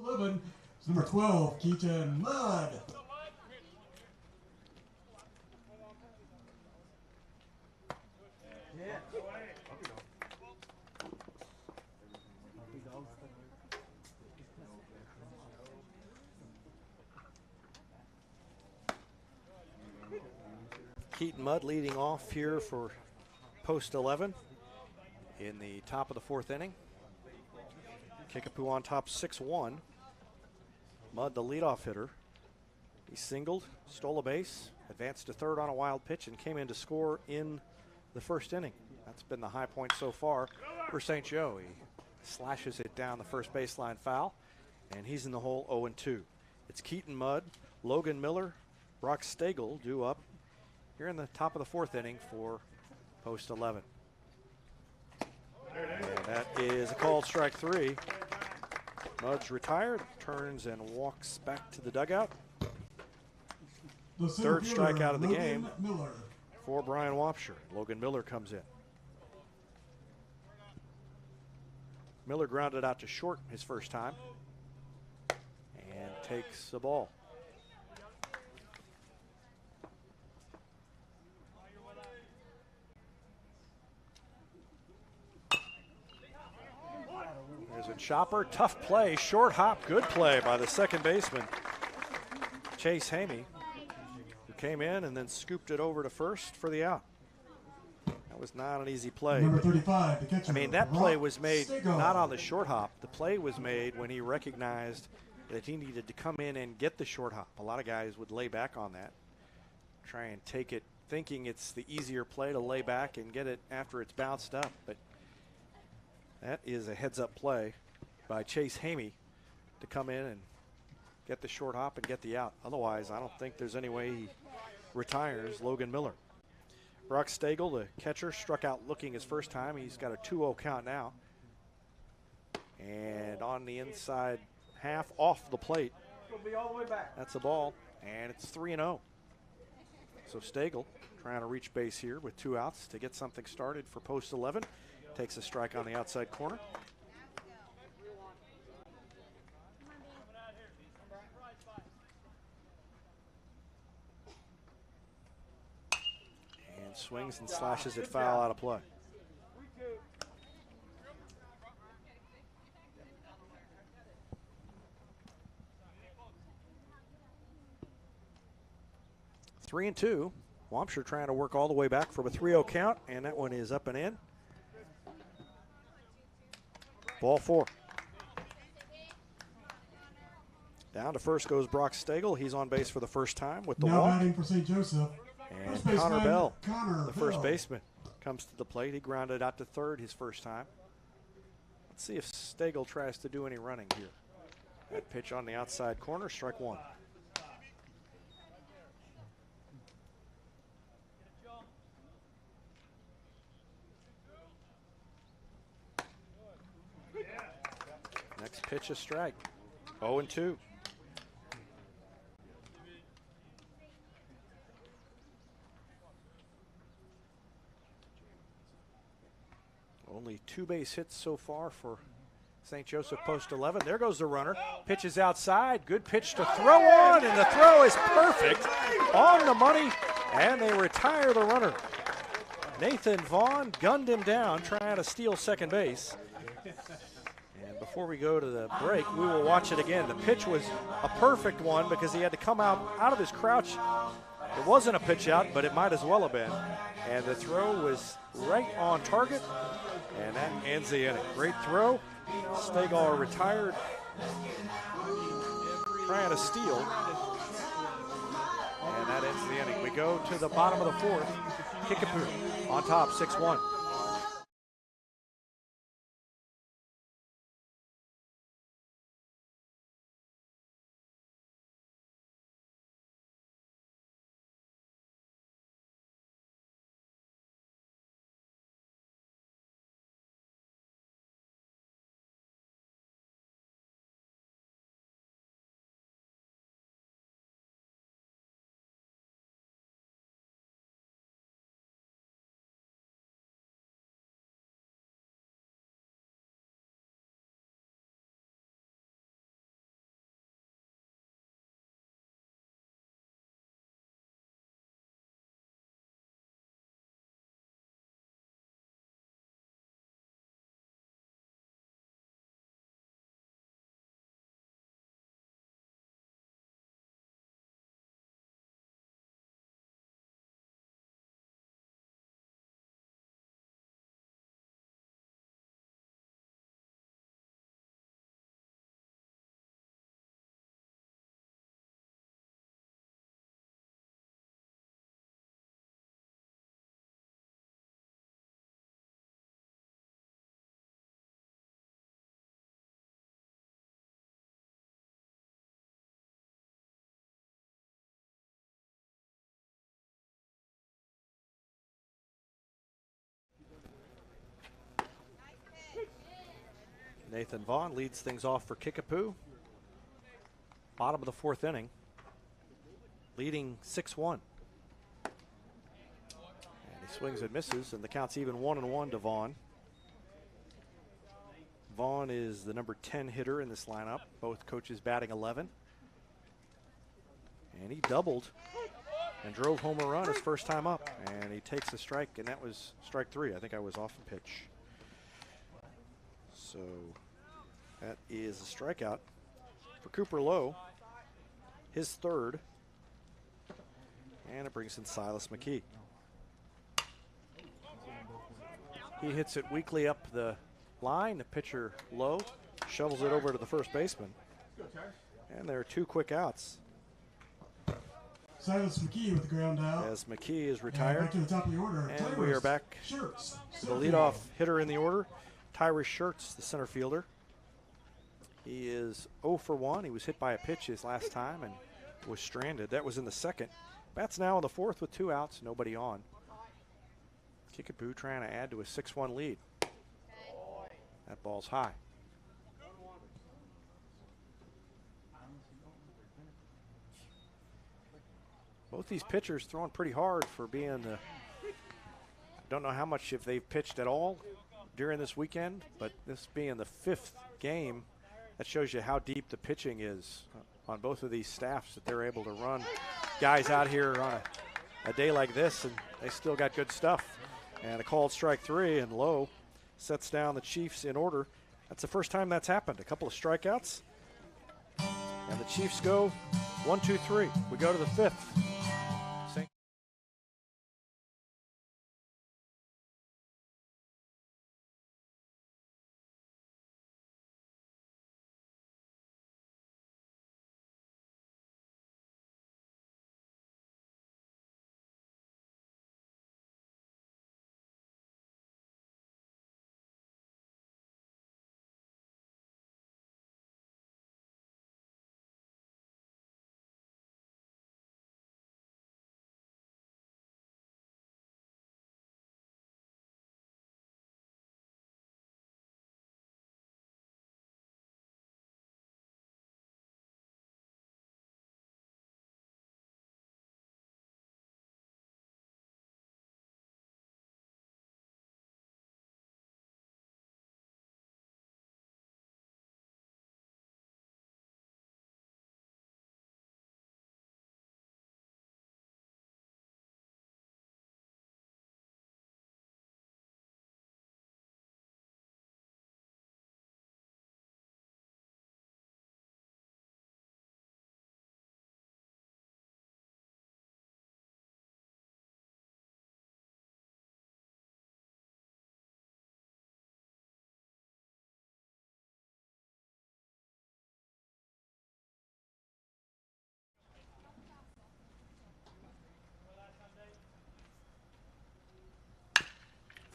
It's number 12, Keaton Mudd. Keaton Mudd leading off here for post 11 in the top of the 4th inning. Kickapoo on top, 6-1. Mudd, the leadoff hitter. He singled, stole a base, advanced to third on a wild pitch, and came in to score in the 1st inning. That's been the high point so far for St. Joe. He slashes it down the first baseline foul, and he's in the hole 0-2. It's Keaton Mudd, Logan Miller, Brock Stagel due up here in the top of the 4th inning for post 11. And that is a called strike 3. Mudd's retired, turns and walks back to the dugout. Third strikeout of the game for Brian Wapshire. Logan Miller comes in. Miller grounded out to short his first time and takes the ball. There's a chopper, tough play, short hop, good play by the second baseman, Chase Hamey, who came in and then scooped it over to first for the out. That was not an easy play. Number 35, the catcher, I mean, that play was made Stagel. not on the short hop. The play was made when he recognized that he needed to come in and get the short hop. A lot of guys would lay back on that, try and take it, thinking it's the easier play to lay back and get it after it's bounced up. But that is a heads-up play by Chase Hamey to come in and get the short hop and get the out. Otherwise, I don't think there's any way he retires Logan Miller. Brock Stagel, the catcher, struck out looking his first time. He's got a 2-0 count now. And on the inside half, off the plate. That's a ball, and it's 3-0. So Stagel trying to reach base here with 2 outs to get something started for post 11. Takes a strike on the outside corner. And swings and slashes it foul out of play. Three and two. Wapshire trying to work all the way back from a 3-0 count, and that one is up and in. Ball 4. Down to first goes Brock Stagel. He's on base for the first time with the Now walk. batting for St. Joseph. And First Connor baseman, Bell, Connor the first Bell. baseman, comes to the plate. He grounded out to third his first time. Let's see if Stagel tries to do any running here. That pitch on the outside corner, strike one. Next pitch, a strike. 0-2. Only 2 base hits so far for St. Joseph post 11. There goes the runner. Pitch is outside. Good pitch to throw on, and the throw is perfect. On the money, and they retire the runner. Nathan Vaughn gunned him down trying to steal second base. And before we go to the break, we will watch it again. The pitch was a perfect one because he had to come out of his crouch. It wasn't a pitch out, but it might as well have been. And the throw was right on target, and that ends the inning. Great throw. Stagel retired, trying to steal, and that ends the inning. We go to the bottom of the fourth. Kickapoo on top, 6-1. Nathan Vaughn leads things off for Kickapoo. Bottom of the fourth inning, leading 6-1. And he swings and misses, and the count's even 1-1 to Vaughn. Vaughn is the number 10 hitter in this lineup. Both coaches batting 11. And he doubled and drove home a run his first time up. And he takes a strike, and that was strike 3. I think I was off the pitch. So that is a strikeout for Cooper Lowe, his third. And it brings in Silas McKee. He hits it weakly up the line. The pitcher, Lowe, shovels it over to the first baseman. And there are 2 quick outs. Silas McKee with the ground out. As McKee is retired. Back to the top of the order. And we are back Shirts. to the leadoff hitter in the order, Tyrus Shirts, the center fielder. He is 0 for 1. He was hit by a pitch his last time and was stranded. That was in the second. Bats now in the fourth with 2 outs, nobody on. Kickapoo trying to add to a 6-1 lead. That ball's high. Both these pitchers throwing pretty hard for being the, don't know how much if they've pitched at all during this weekend, but this being the 5th game, that shows you how deep the pitching is on both of these staffs, that they're able to run guys out here on a day like this, and they still got good stuff. And a called strike 3, and Lowe sets down the Chiefs in order. That's the first time that's happened. A couple of strikeouts, and the Chiefs go 1, 2, 3. We go to the 5th.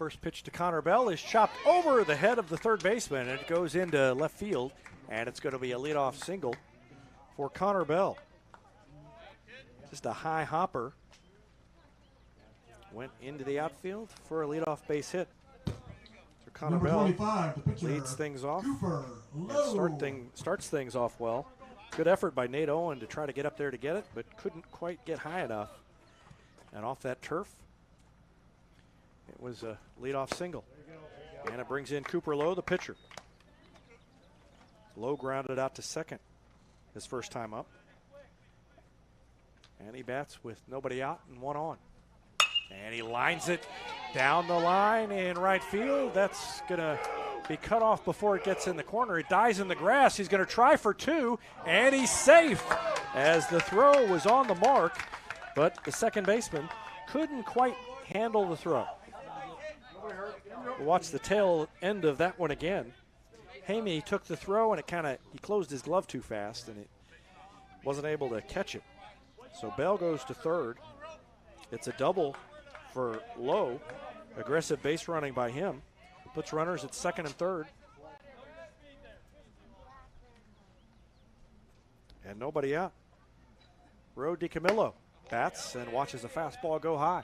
First pitch to Connor Bell is chopped over the head of the third baseman, and it goes into left field, and it's going to be a leadoff single for Connor Bell. Just a high hopper. Went into the outfield for a leadoff base hit. So Connor Number Bell 25, the pitcher, leads things off and starts things off well. Good effort by Nate Owen to try to get up there to get it, but couldn't quite get high enough. And off that turf, it was a leadoff single. And it brings in Cooper Lowe, the pitcher. Lowe grounded out to second his first time up. And he bats with nobody out and one on. And he lines it down the line in right field. That's going to be cut off before it gets in the corner. It dies in the grass. He's going to try for two, and he's safe as the throw was on the mark, but the second baseman couldn't quite handle the throw. We'll watch the tail end of that one again. Hamey took the throw, and he closed his glove too fast, and it wasn't able to catch it. So Bell goes to third. It's a double for Lowe. Aggressive base running by him. Puts runners at second and third. And nobody out. Ro DiCamillo bats and watches a fastball go high.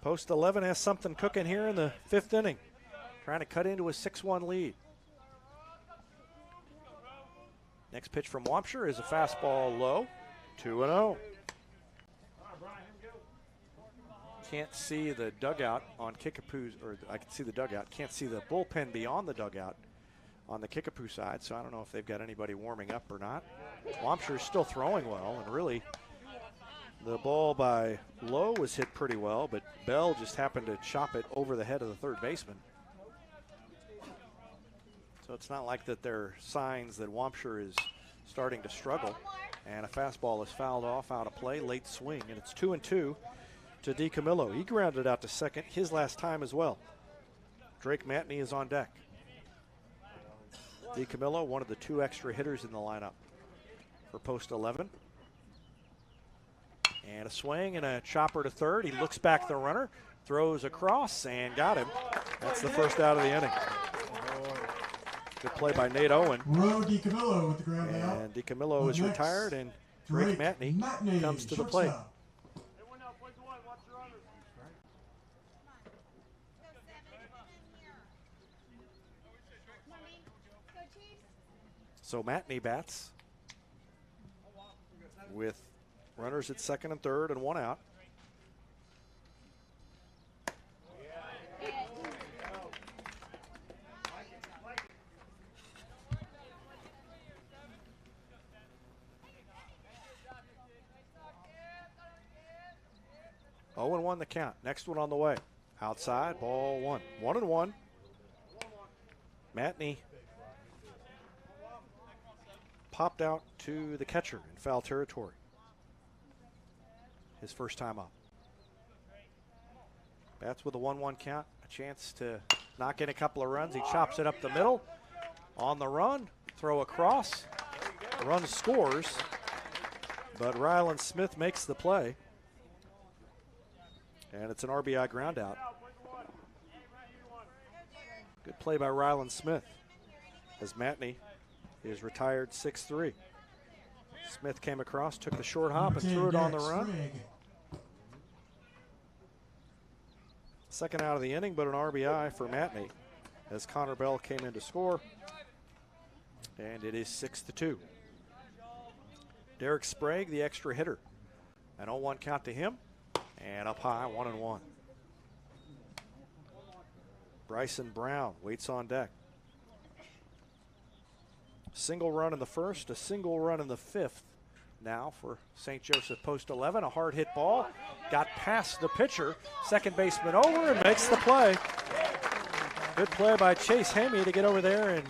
Post 11 has something cooking here in the fifth inning. Trying to cut into a 6-1 lead. Next pitch from Wampshire is a fastball low. 2-0. Can't see the dugout on Kickapoo's, or I can see the dugout. Can't see the bullpen beyond the dugout on the Kickapoo side, so I don't know if they've got anybody warming up or not. Wampshire's still throwing well, and really the ball by Lowe was hit pretty well, but Bell just happened to chop it over the head of the third baseman. So it's not like that there are signs that Wampshire is starting to struggle. And a fastball is fouled off out of play, late swing, and it's 2-2 to DiCamillo. He grounded out to second his last time as well. Drake Matney is on deck. DiCamillo, one of the two extra hitters in the lineup for post 11. And a swing and a chopper to third. He looks back the runner, throws across, and got him. That's the first out of the inning. Good play by Nate Owen. Ro DiCamillo with the ground out. And DiCamillo is retired, and Drake Matney comes to the plate. So Matney bats with runners at second and third and one out. Oh, and 1 the count. Next one on the way. Outside, ball one. 1-1. Matney popped out to the catcher in foul territory. His first time up. Bats with a 1-1 count. A chance to knock in a couple of runs. He chops it up the middle. On the run, throw across. The run scores, but Ryland Smith makes the play. And it's an RBI ground out. Good play by Ryland Smith as Matney is retired 6-3. Smith came across, took the short hop, and threw it on the run. Second out of the inning, but an RBI for Matney as Connor Bell came in to score. And it is 6-2. Derek Sprague, the extra hitter. An 0-1 count to him. And up high, 1-1. Bryson Brown waits on deck. Single run in the first, a single run in the fifth. Now for St. Joseph post 11, a hard hit ball. Got past the pitcher. Second baseman over and makes the play. Good play by Chase Hamey to get over there and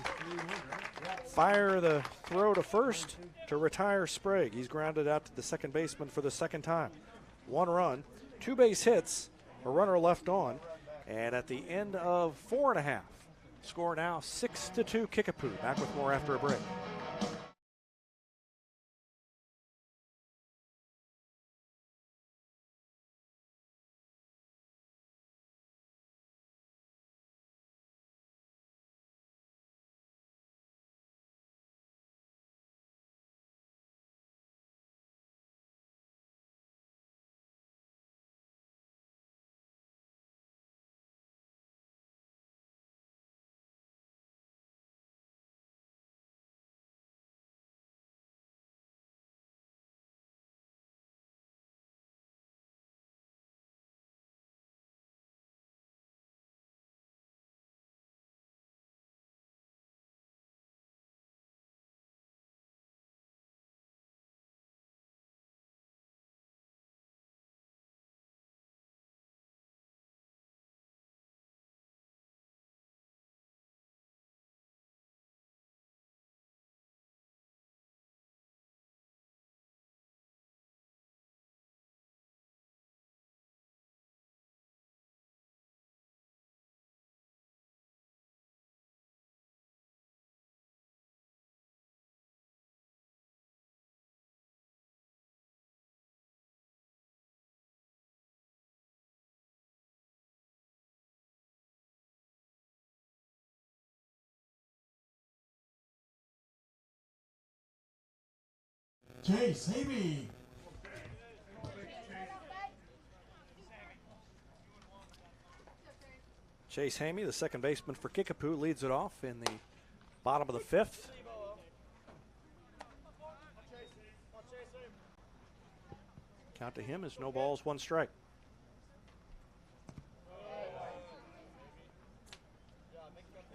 fire the throw to first to retire Sprague. He's grounded out to the second baseman for the second time. 1 run, 2 base hits, a runner left on, and at the end of 4.5, score now 6-2 Kickapoo. Back with more after a break. Chase Hamey. Chase Hamey, the second baseman for Kickapoo, leads it off in the bottom of the fifth. Count to him is no balls, one strike.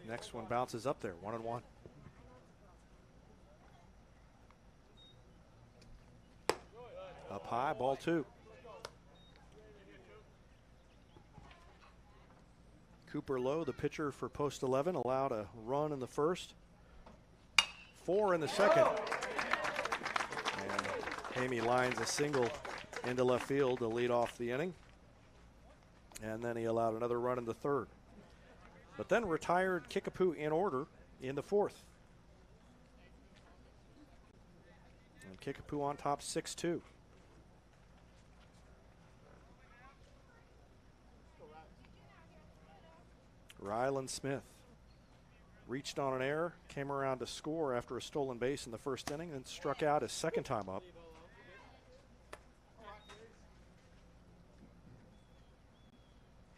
Next one bounces up there, 1-1. Up high, ball two. Cooper Lowe, the pitcher for post 11, allowed a run in the first, 4 in the second. And Hamey lines a single into left field to lead off the inning. And then he allowed another run in the third. But then retired Kickapoo in order in the fourth. And Kickapoo on top 6-2. Ryland Smith reached on an error, came around to score after a stolen base in the first inning, and struck out his second time up.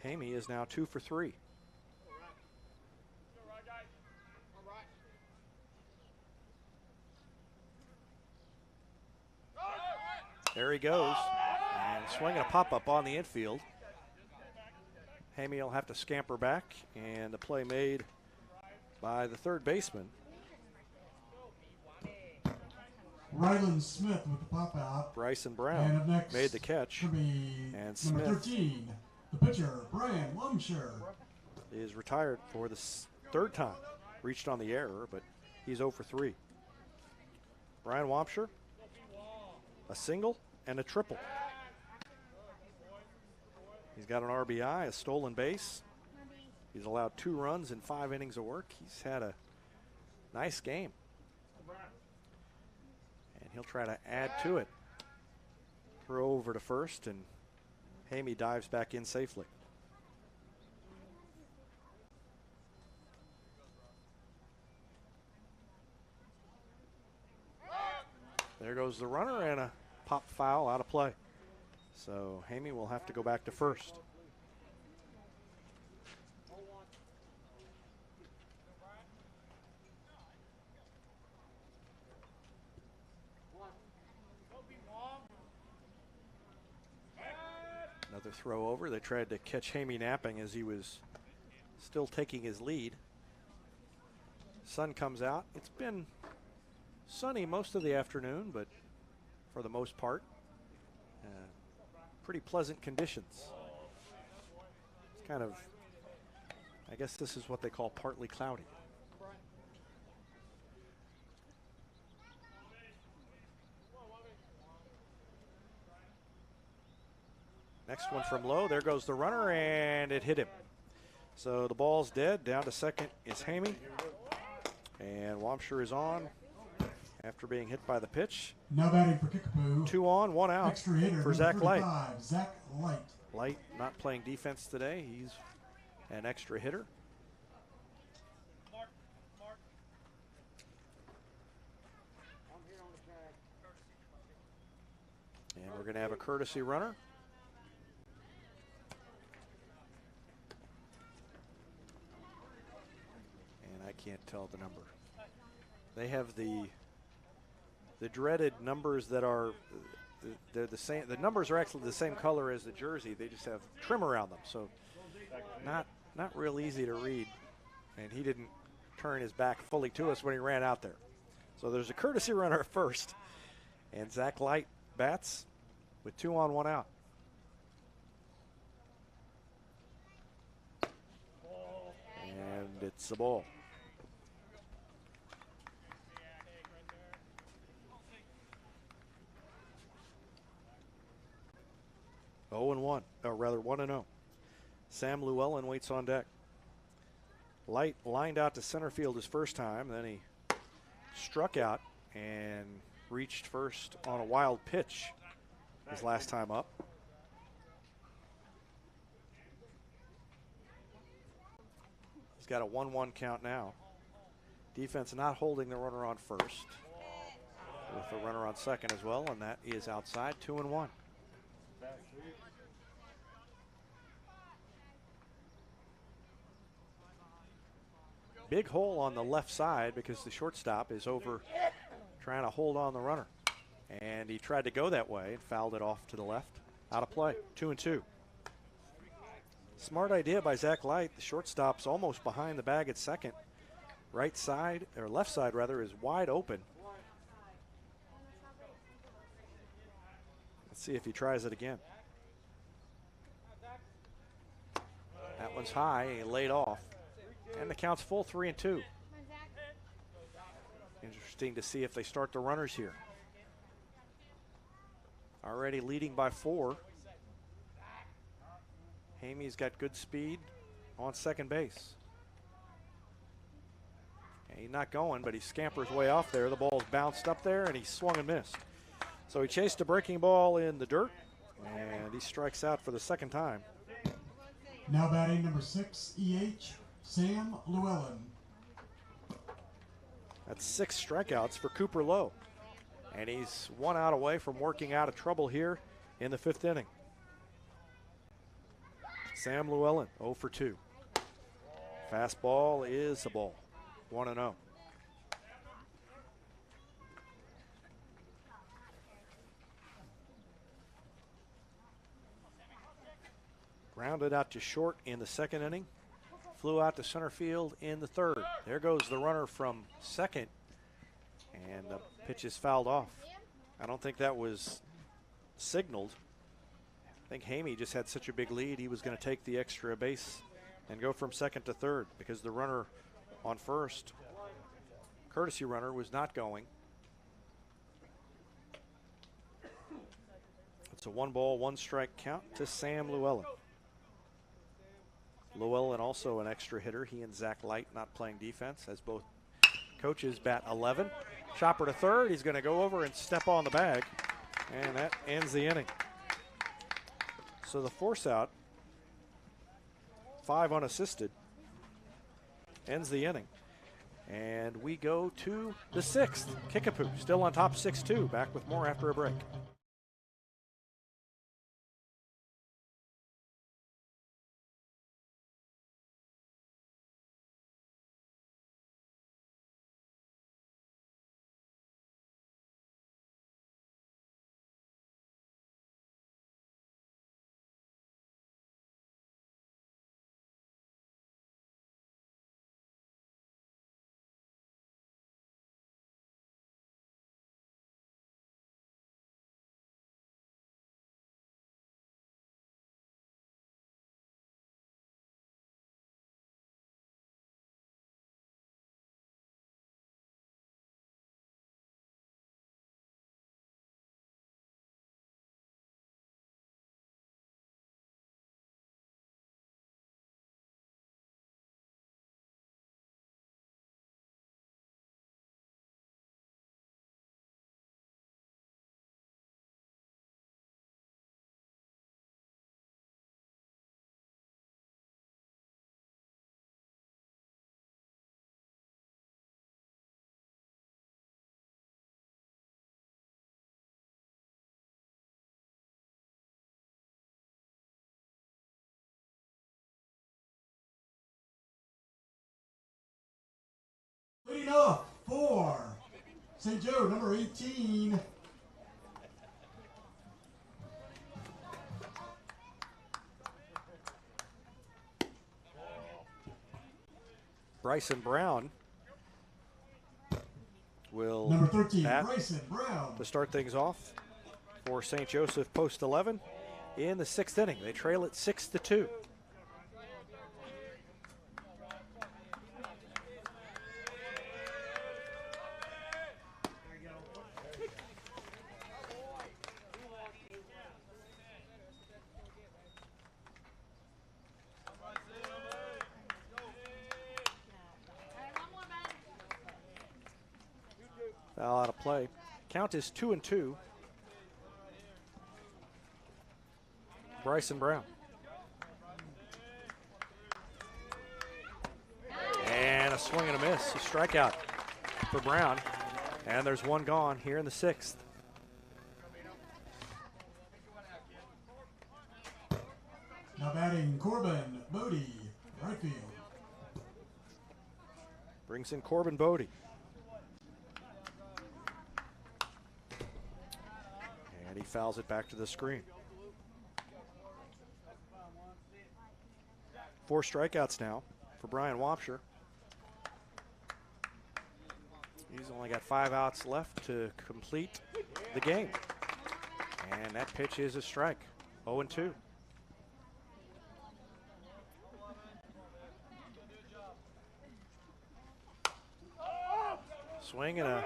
Hamey is now 2 for 3. There he goes, and swinging a pop-up on the infield. Hamey will have to scamper back, and the play made by the third baseman. Ryland Smith with the pop out. Bryson Brown next made the catch. And Smith, number 13, the pitcher, Brian Lumsher, is retired for the third time. Reached on the error, but he's 0 for 3. Brian Wampsher, a single and a triple. He's got an RBI, a stolen base. He's allowed 2 runs in 5 innings of work. He's had a nice game. And he'll try to add to it. Throw over to first, and Hamey dives back in safely. There goes the runner, and a pop foul out of play. So Hamey will have to go back to first. Another throw over. They tried to catch Hamey napping as he was still taking his lead. Sun comes out. It's been sunny most of the afternoon, but for the most part, pretty pleasant conditions. It's kind of, I guess this is what they call partly cloudy. Next one from Lowe. There goes the runner, and it hit him. So the ball's dead. Down to second is Hamey. And Wampsher is on after being hit by the pitch. Now batting for Kickapoo. 2 on, 1 out Extra hitter, for Zach Light. Zach Light. Light not playing defense today. He's an extra hitter. And we're going to have a courtesy runner. And I can't tell the number. They have the dreaded numbers that are, they're the same. The numbers are actually the same color as the jersey. They just have trim around them, so not real easy to read. And he didn't turn his back fully to us when he ran out there. So there's a courtesy runner at first, and Zach Light bats with 2 on, 1 out. And it's a ball. Oh and 1, or rather 1 and 0. Sam Llewellyn waits on deck. Light lined out to center field his first time, then he struck out and reached first on a wild pitch his last time up. He's got a 1-1 count now. Defense not holding the runner on first. with the runner on second as well, and that is outside, 2-1. Big hole on the left side because the shortstop is over trying to hold on the runner. And he tried to go that way and fouled it off to the left. Out of play, 2-2. Smart idea by Zach Light. The shortstop's almost behind the bag at second. Right side, or left side rather, is wide open. Let's see if he tries it again. That one's high, he laid off. And the count's full, 3-2. Interesting to see if they start the runners here. Already leading by 4. Hamey's got good speed on second base. And he's not going, but he scampers way off there. The ball's bounced up there, and he swung and missed. So he chased a breaking ball in the dirt, and he strikes out for the second time. Now batting number 6, EH, Sam Llewellyn. That's 6 strikeouts for Cooper Lowe. And he's 1 out away from working out of trouble here in the 5th inning. Sam Llewellyn, 0 for 2. Fastball is a ball, 1-0. Grounded out to short in the 2nd inning. Flew out to center field in the 3rd. There goes the runner from second. And the pitch is fouled off. I don't think that was signaled. I think Hamey just had such a big lead, he was going to take the extra base and go from second to 3rd because the runner on first, courtesy runner, was not going. It's a 1-ball, 1-strike count to Sam Llewellyn. Llewellyn also an extra hitter. He and Zach Light not playing defense as both coaches bat 11. Chopper to 3rd. He's going to go over and step on the bag, and that ends the inning. So the force out, 5 unassisted, ends the inning. And we go to the 6th. Kickapoo still on top, 6-2. Back with more after a break. Leading off for St. Joe, number 18. Bryson Brown will Number 13, bat Bryson Brown. to start things off for St. Joseph post 11 in the 6th inning. They trail it 6-2. Foul out of play. Count is 2-2. Bryson Brown. And a swing and a miss. A strikeout for Brown. And there's one gone here in the 6th. Now batting Corbin Bodie, right field. Brings in Corbin Bodie. And he fouls it back to the screen. 4 strikeouts now for Brian Wapsher. He's only got 5 outs left to complete the game. And that pitch is a strike. 0-2. Swing and a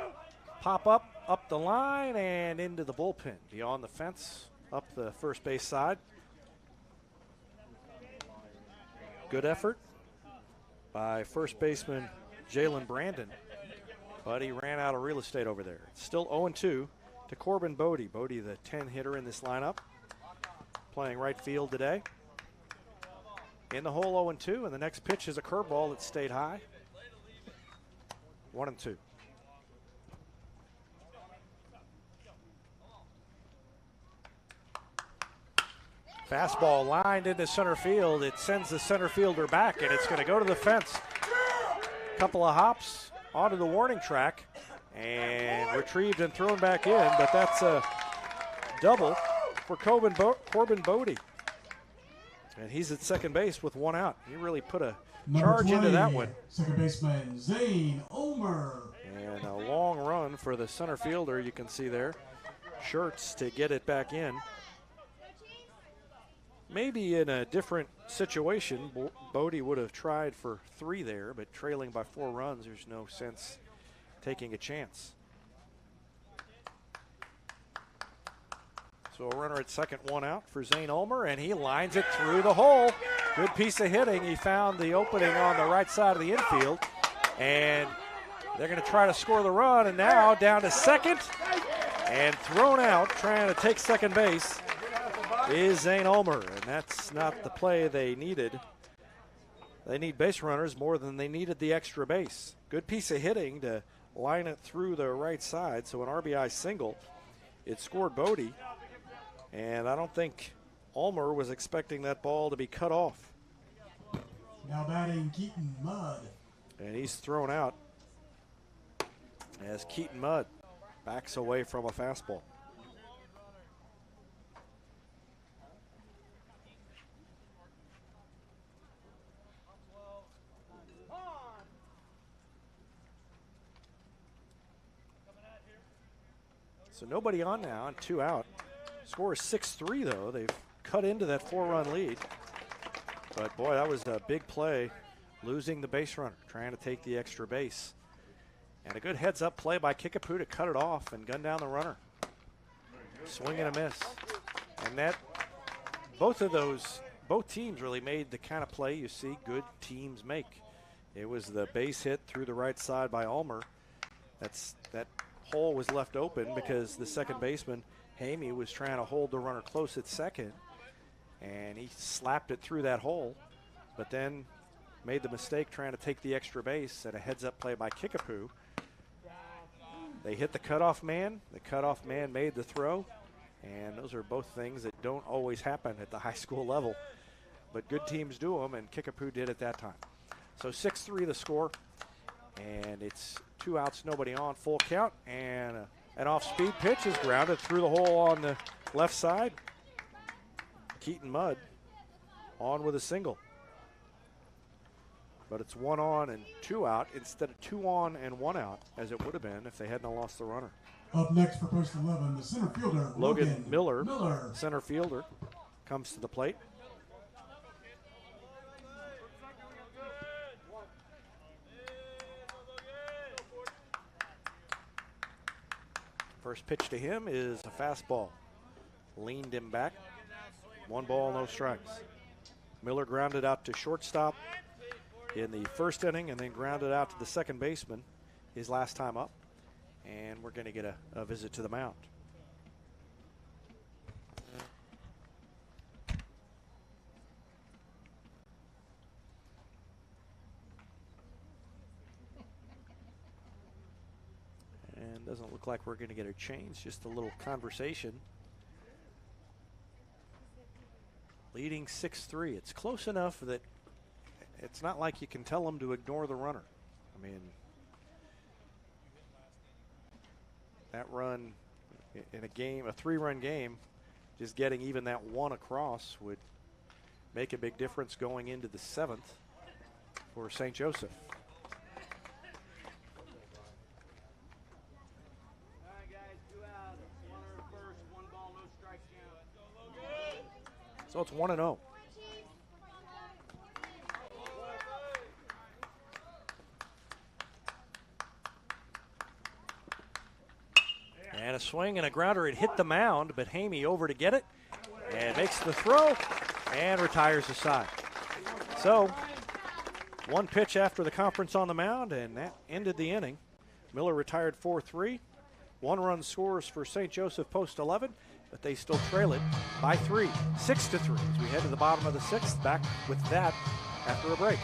pop up the line and into the bullpen. Beyond the fence, up the first base side. Good effort by first baseman Jalen Brandon, but he ran out of real estate over there. It's still 0-2 to Corbin Bodie. Bodie, the 10 hitter in this lineup, playing right field today. In the hole 0-2, and the next pitch is a curveball that stayed high. 1-2. Fastball lined into center field. It sends the center fielder back, and it's going to go to the fence. Couple of hops onto the warning track, and retrieved and thrown back in, but that's a double for Corbin Bodie. And he's at second base with 1 out. He really put a charge 20, into that one. Second baseman Zane Ulmer. And a long run for the center fielder, you can see there. Shirts to get it back in. Maybe in a different situation, Bodie would have tried for 3 there, but trailing by 4 runs, there's no sense taking a chance. So a runner at second, 1 out for Zane Ulmer, and he lines it through the hole. Good piece of hitting. He found the opening on the right side of the infield, and they're going to try to score the run, and now down to second and thrown out, trying to take second base is Zane Ulmer, and that's not the play they needed. They need base runners more than they needed the extra base. Good piece of hitting to line it through the right side, so an RBI single. It scored Bodie, and I don't think Ulmer was expecting that ball to be cut off. Now batting Keaton Mudd. And he's thrown out as Keaton Mudd backs away from a fastball. So nobody on now and 2 out. Score is 6-3 though. They've cut into that 4-run lead. But boy, that was a big play, losing the base runner, trying to take the extra base. And a good heads up play by Kickapoo to cut it off and gun down the runner. Swing and a miss. And that, both teams really made the kind of play you see good teams make. It was the base hit through the right side by Ulmer. That hole was left open because the second baseman, Hamey, was trying to hold the runner close at second, and he slapped it through that hole, but then made the mistake trying to take the extra base, and a heads-up play by Kickapoo. They hit the cutoff man. The cutoff man made the throw, and those are both things that don't always happen at the high school level, but good teams do them, and Kickapoo did at that time. So 6-3 the score, and it's 2 outs, nobody on, full count, and an off-speed pitch is grounded through the hole on the left side. Keaton Mudd on with a single. But it's 1 on and 2 out instead of 2 on and 1 out, as it would have been if they hadn't lost the runner. Up next for post 11, the center fielder, Logan Miller, center fielder, comes to the plate. First pitch to him is a fastball. Leaned him back. 1 ball, no strikes. Miller grounded out to shortstop in the first inning and then grounded out to the second baseman his last time up. And we're going to get a visit to the mound. And Doesn't look like we're going to get a change, just a little conversation. Leading 6-3. It's close enough that it's not like you can tell them to ignore the runner. I mean, that run in a game, a 3-run game, just getting even that one across would make a big difference going into the 7th for St. Joseph. So it's 1-0. And a swing and a grounder. It hit the mound, but Hamey over to get it and makes the throw and retires the side. So one pitch after the conference on the mound, and that ended the inning. Miller retired 4-3. 1-run scores for St. Joseph post 11, but they still trail it by 3, 6-3 as we head to the bottom of the 6th. Back with that after a break.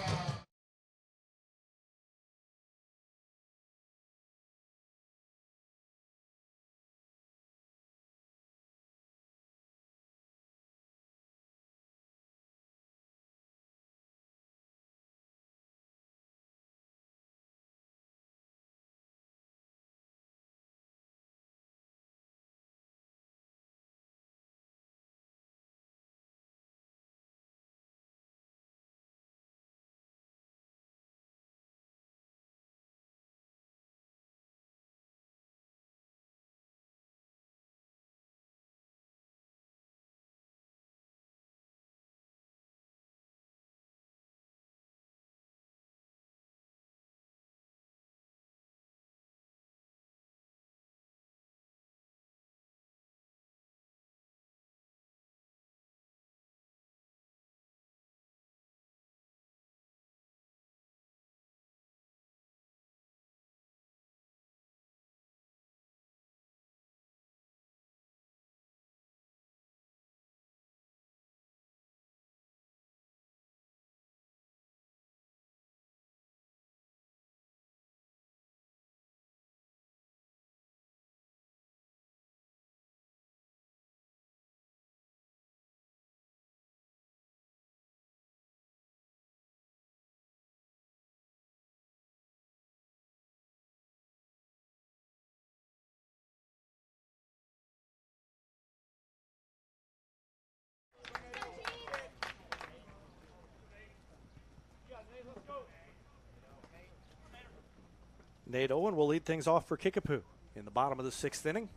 Nate Owen will lead things off for Kickapoo in the bottom of the 6th inning.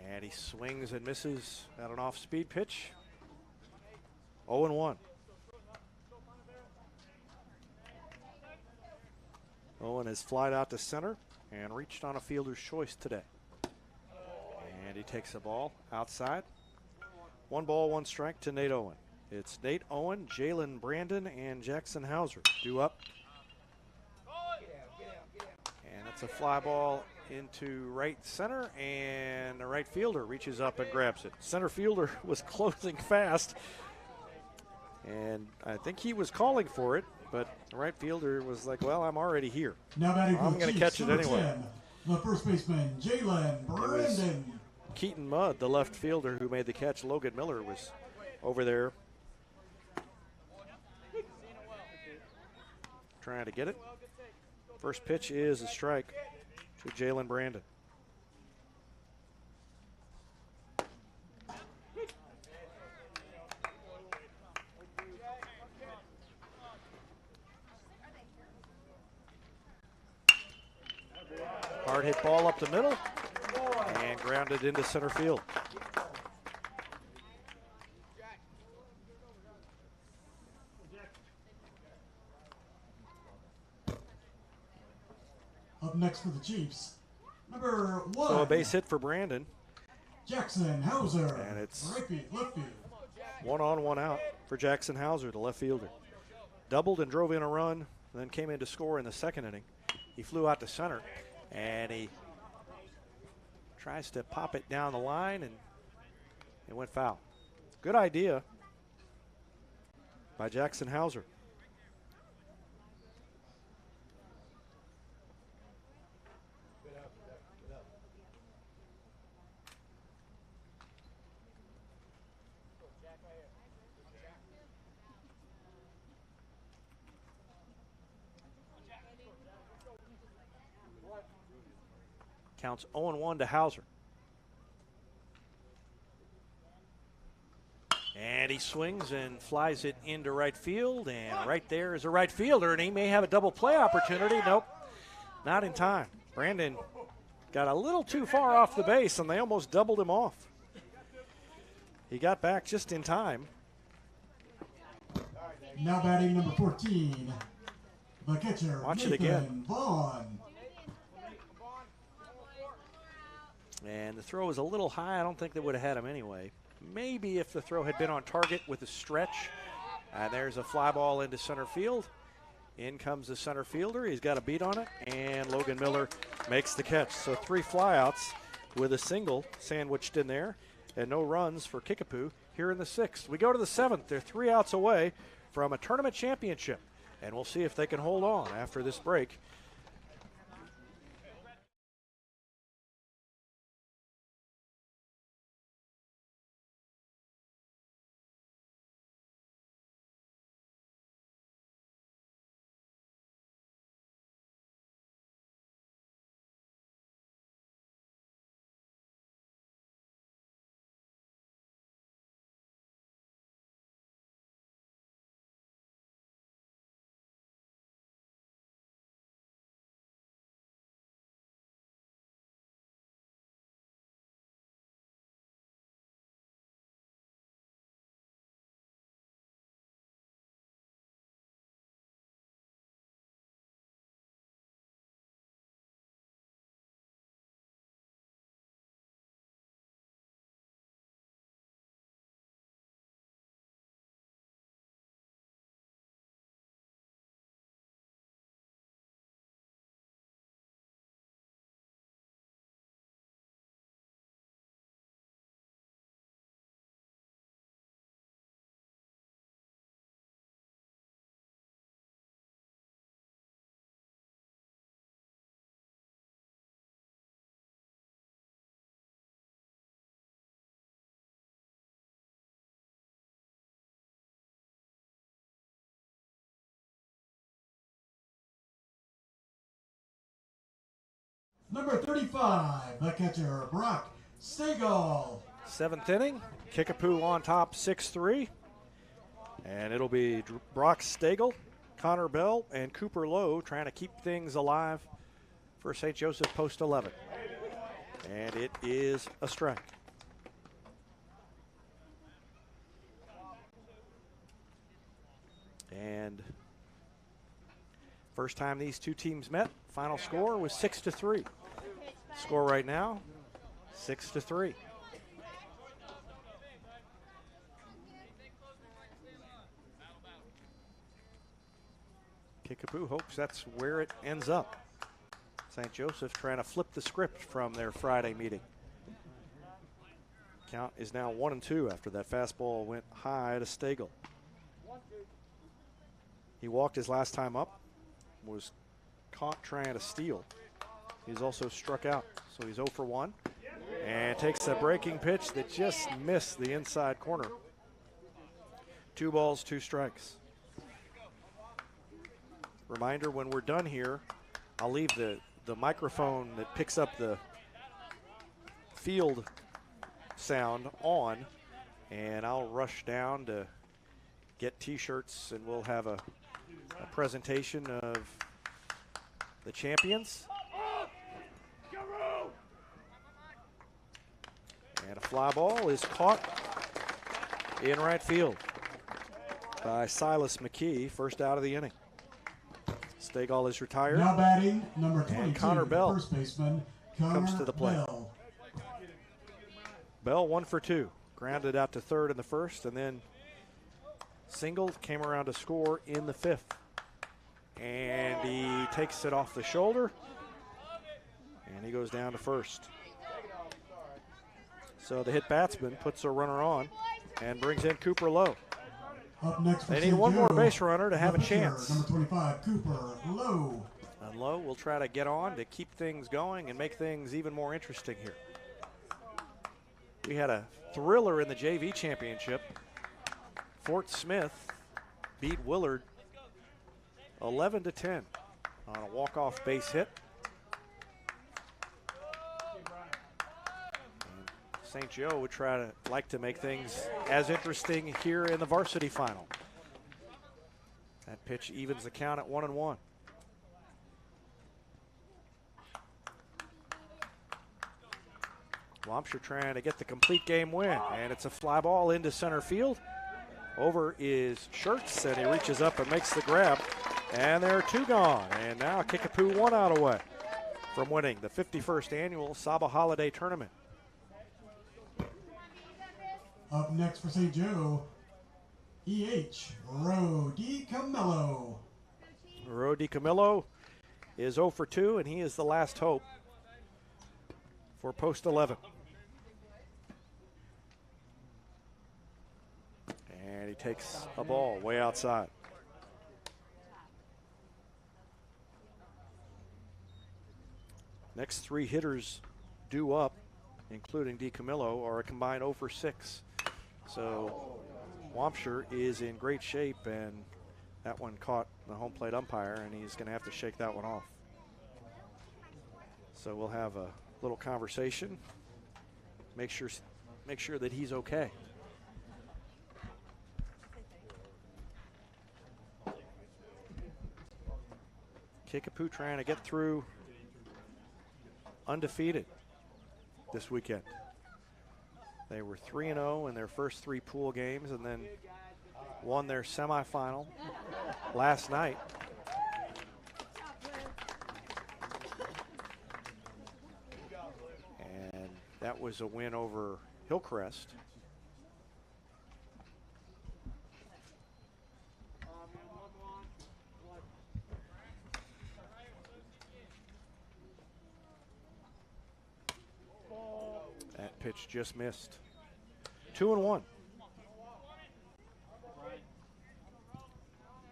And he swings and misses at an off-speed pitch. 0-1. Owen has flied out to center and reached on a fielder's choice today. And he takes the ball outside. 1 ball, 1 strike to Nate Owen. It's Nate Owen, Jalen Brandon, and Jackson Hauser due up. And it's a fly ball into right center, and the right fielder reaches up and grabs it. Center fielder was closing fast, and I think he was calling for it, but the right fielder was like, well, I'm already here. Now batting I'm going to catch it anyway. 10, the first baseman, Jalen Brandon. Keaton Mudd, the left fielder who made the catch. Logan Miller was over there trying to get it. First pitch is a strike to Jalen Brandon. Hard hit ball up the middle and grounded into center field. Up next for the Chiefs, number 1. So a base hit for Brandon. Jackson Hauser. And it's right field, left field. 1 on, 1 out for Jackson Hauser, the left fielder. Doubled and drove in a run, then came in to score in the 2nd inning. He flew out to center, and he tries to pop it down the line, and it went foul. Good idea by Jackson Hauser. Counts 0-1 to Hauser. And he swings and flies it into right field, and right there is a right fielder, and he may have a double play opportunity. Nope, not in time. Brandon got a little too far off the base, and they almost doubled him off. He got back just in time. Now batting number 14, the catcher, Watch Nathan it again. Vaughn. And the throw is a little high. I don't think they would have had him anyway. Maybe if the throw had been on target with a stretch. And there's a fly ball into center field. In comes the center fielder. He's got a beat on it, and Logan Miller makes the catch. So 3 flyouts with a single sandwiched in there, and no runs for Kickapoo here in the 6th. We go to the 7th. They're 3 outs away from a tournament championship, and we'll see if they can hold on after this break. Number 35, the catcher, Brock Stagel. 7th inning, Kickapoo on top 6-3. And it'll be Brock Stagel, Connor Bell, and Cooper Lowe trying to keep things alive for St. Joseph post 11. And it is a strike. And first time these two teams met, final score was 6-3. Score right now, 6-3. Kickapoo hopes that's where it ends up. St. Joseph trying to flip the script from their Friday meeting. Count is now 1-2 after that fastball went high to Stagel. He walked his last time up, was caught trying to steal. He's also struck out, so he's 0 for 1. And takes a breaking pitch that just missed the inside corner. 2 balls, 2 strikes. Reminder, when we're done here, I'll leave the microphone that picks up the field sound on, and I'll rush down to get T-shirts, and we'll have a presentation of the champions. And a fly ball is caught in right field by Silas McKee, first out of the inning. Stagel is retired. Now batting number 22, and Connor Bell first baseman, comes to the plate. Bell. Bell 1 for 2, grounded out to third in the first, and then singled, came around to score in the 5th. And he takes it off the shoulder, and he goes down to first. So the hit batsman puts a runner on and brings in Cooper Lowe. Up next for They need St. one more Joe, base runner to have a the pitcher, chance. Number 25, Cooper Lowe. And Lowe will try to get on to keep things going and make things even more interesting here. We had a thriller in the JV championship. Fort Smith beat Willard 11-10 on a walk-off base hit. St. Joe would like to make things as interesting here in the varsity final. That pitch evens the count at 1-1. Wampscher trying to get the complete game win, and it's a fly ball into center field. Over is Schertz, and he reaches up and makes the grab, and there are two gone. And now Kickapoo 1 out away from winning the 51st annual SABA Holiday Tournament. Up next for St. Joe, E.H. Ro DiCamillo. Ro DiCamillo is 0 for 2, and he is the last hope for post 11. And he takes a ball way outside. Next three hitters due up, including DiCamillo, are a combined 0 for 6. So Wampscher is in great shape, and that one caught the home plate umpire, and he's going to have to shake that one off. So we'll have a little conversation. Make sure that he's okay. Kickapoo trying to get through undefeated this weekend. They were 3-0 in their first 3 pool games, and then won their semifinal last night. And that was a win over Hillcrest. That pitch just missed. 2-1.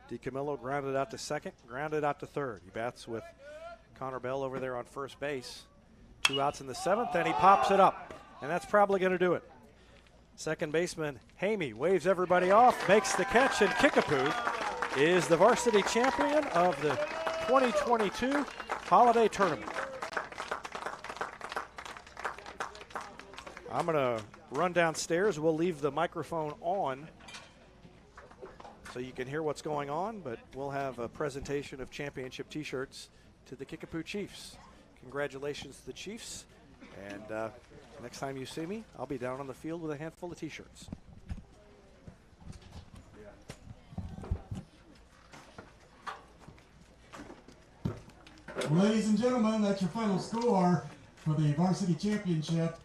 DiCamillo grounded out to second, grounded out to third. He bats with Connor Bell over there on first base. 2 outs in the 7th, and he pops it up. And that's probably going to do it. Second baseman Hamey waves everybody off, makes the catch, and Kickapoo is the varsity champion of the 2022 Holiday Tournament. I'm going to run downstairs. We'll leave the microphone on so you can hear what's going on, but we'll have a presentation of championship T-shirts to the Kickapoo Chiefs. Congratulations to the Chiefs, and next time you see me, I'll be down on the field with a handful of T-shirts. Ladies and gentlemen, that's your final score for the varsity championship.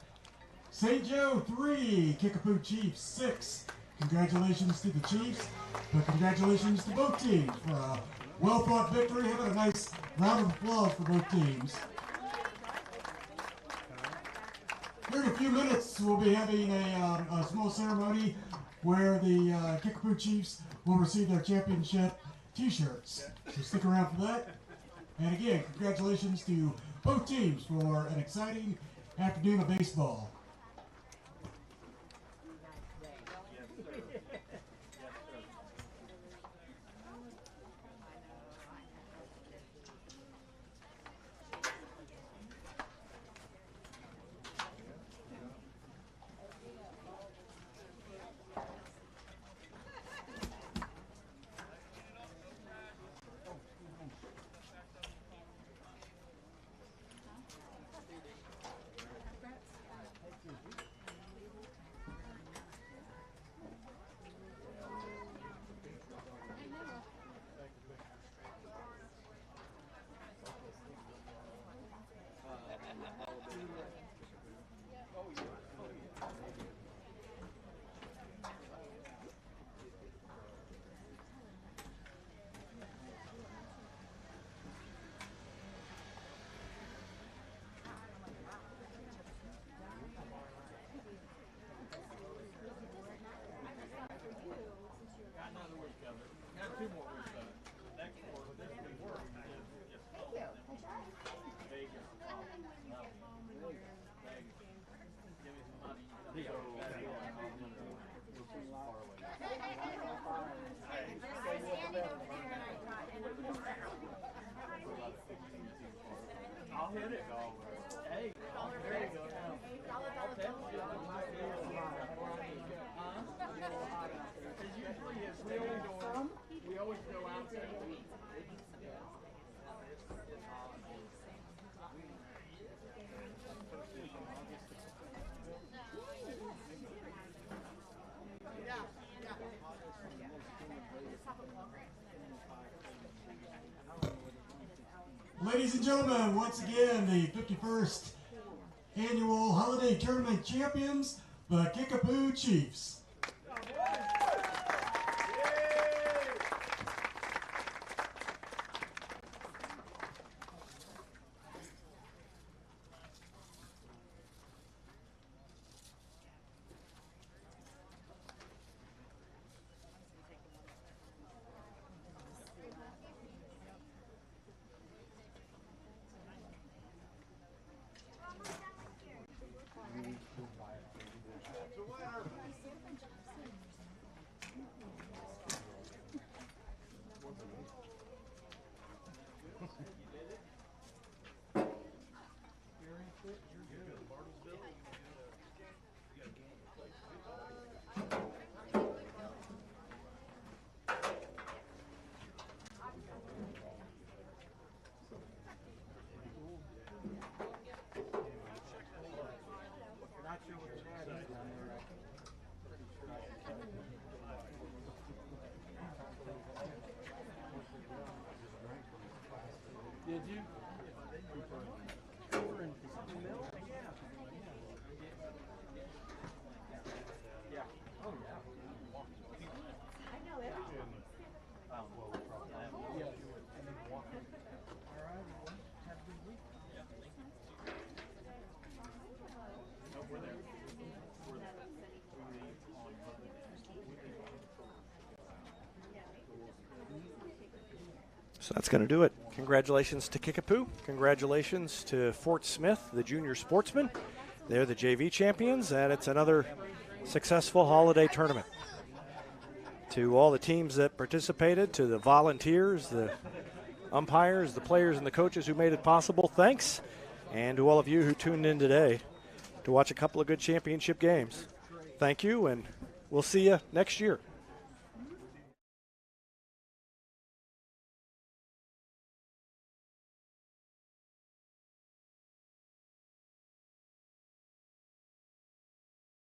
St. Joe 3, Kickapoo Chiefs 6. Congratulations to the Chiefs, but congratulations to both teams for a well-fought victory. Having a nice round of applause for both teams. Here in a few minutes, we'll be having a small ceremony where the Kickapoo Chiefs will receive their championship T-shirts. So stick around for that. And again, congratulations to both teams for an exciting afternoon of baseball. I'll hit it. Hey, there you go now. I'll tell you. Ladies and gentlemen, once again, the 51st Annual Holiday Tournament champions, the Kickapoo Chiefs. Did you? So that's going to do it. Congratulations to Kickapoo. Congratulations to Fort Smith, the junior sportsmen. They're the JV champions, and it's another successful holiday tournament. To all the teams that participated, to the volunteers, the umpires, the players, and the coaches who made it possible, thanks. And to all of you who tuned in today to watch a couple of good championship games, thank you, and we'll see you next year.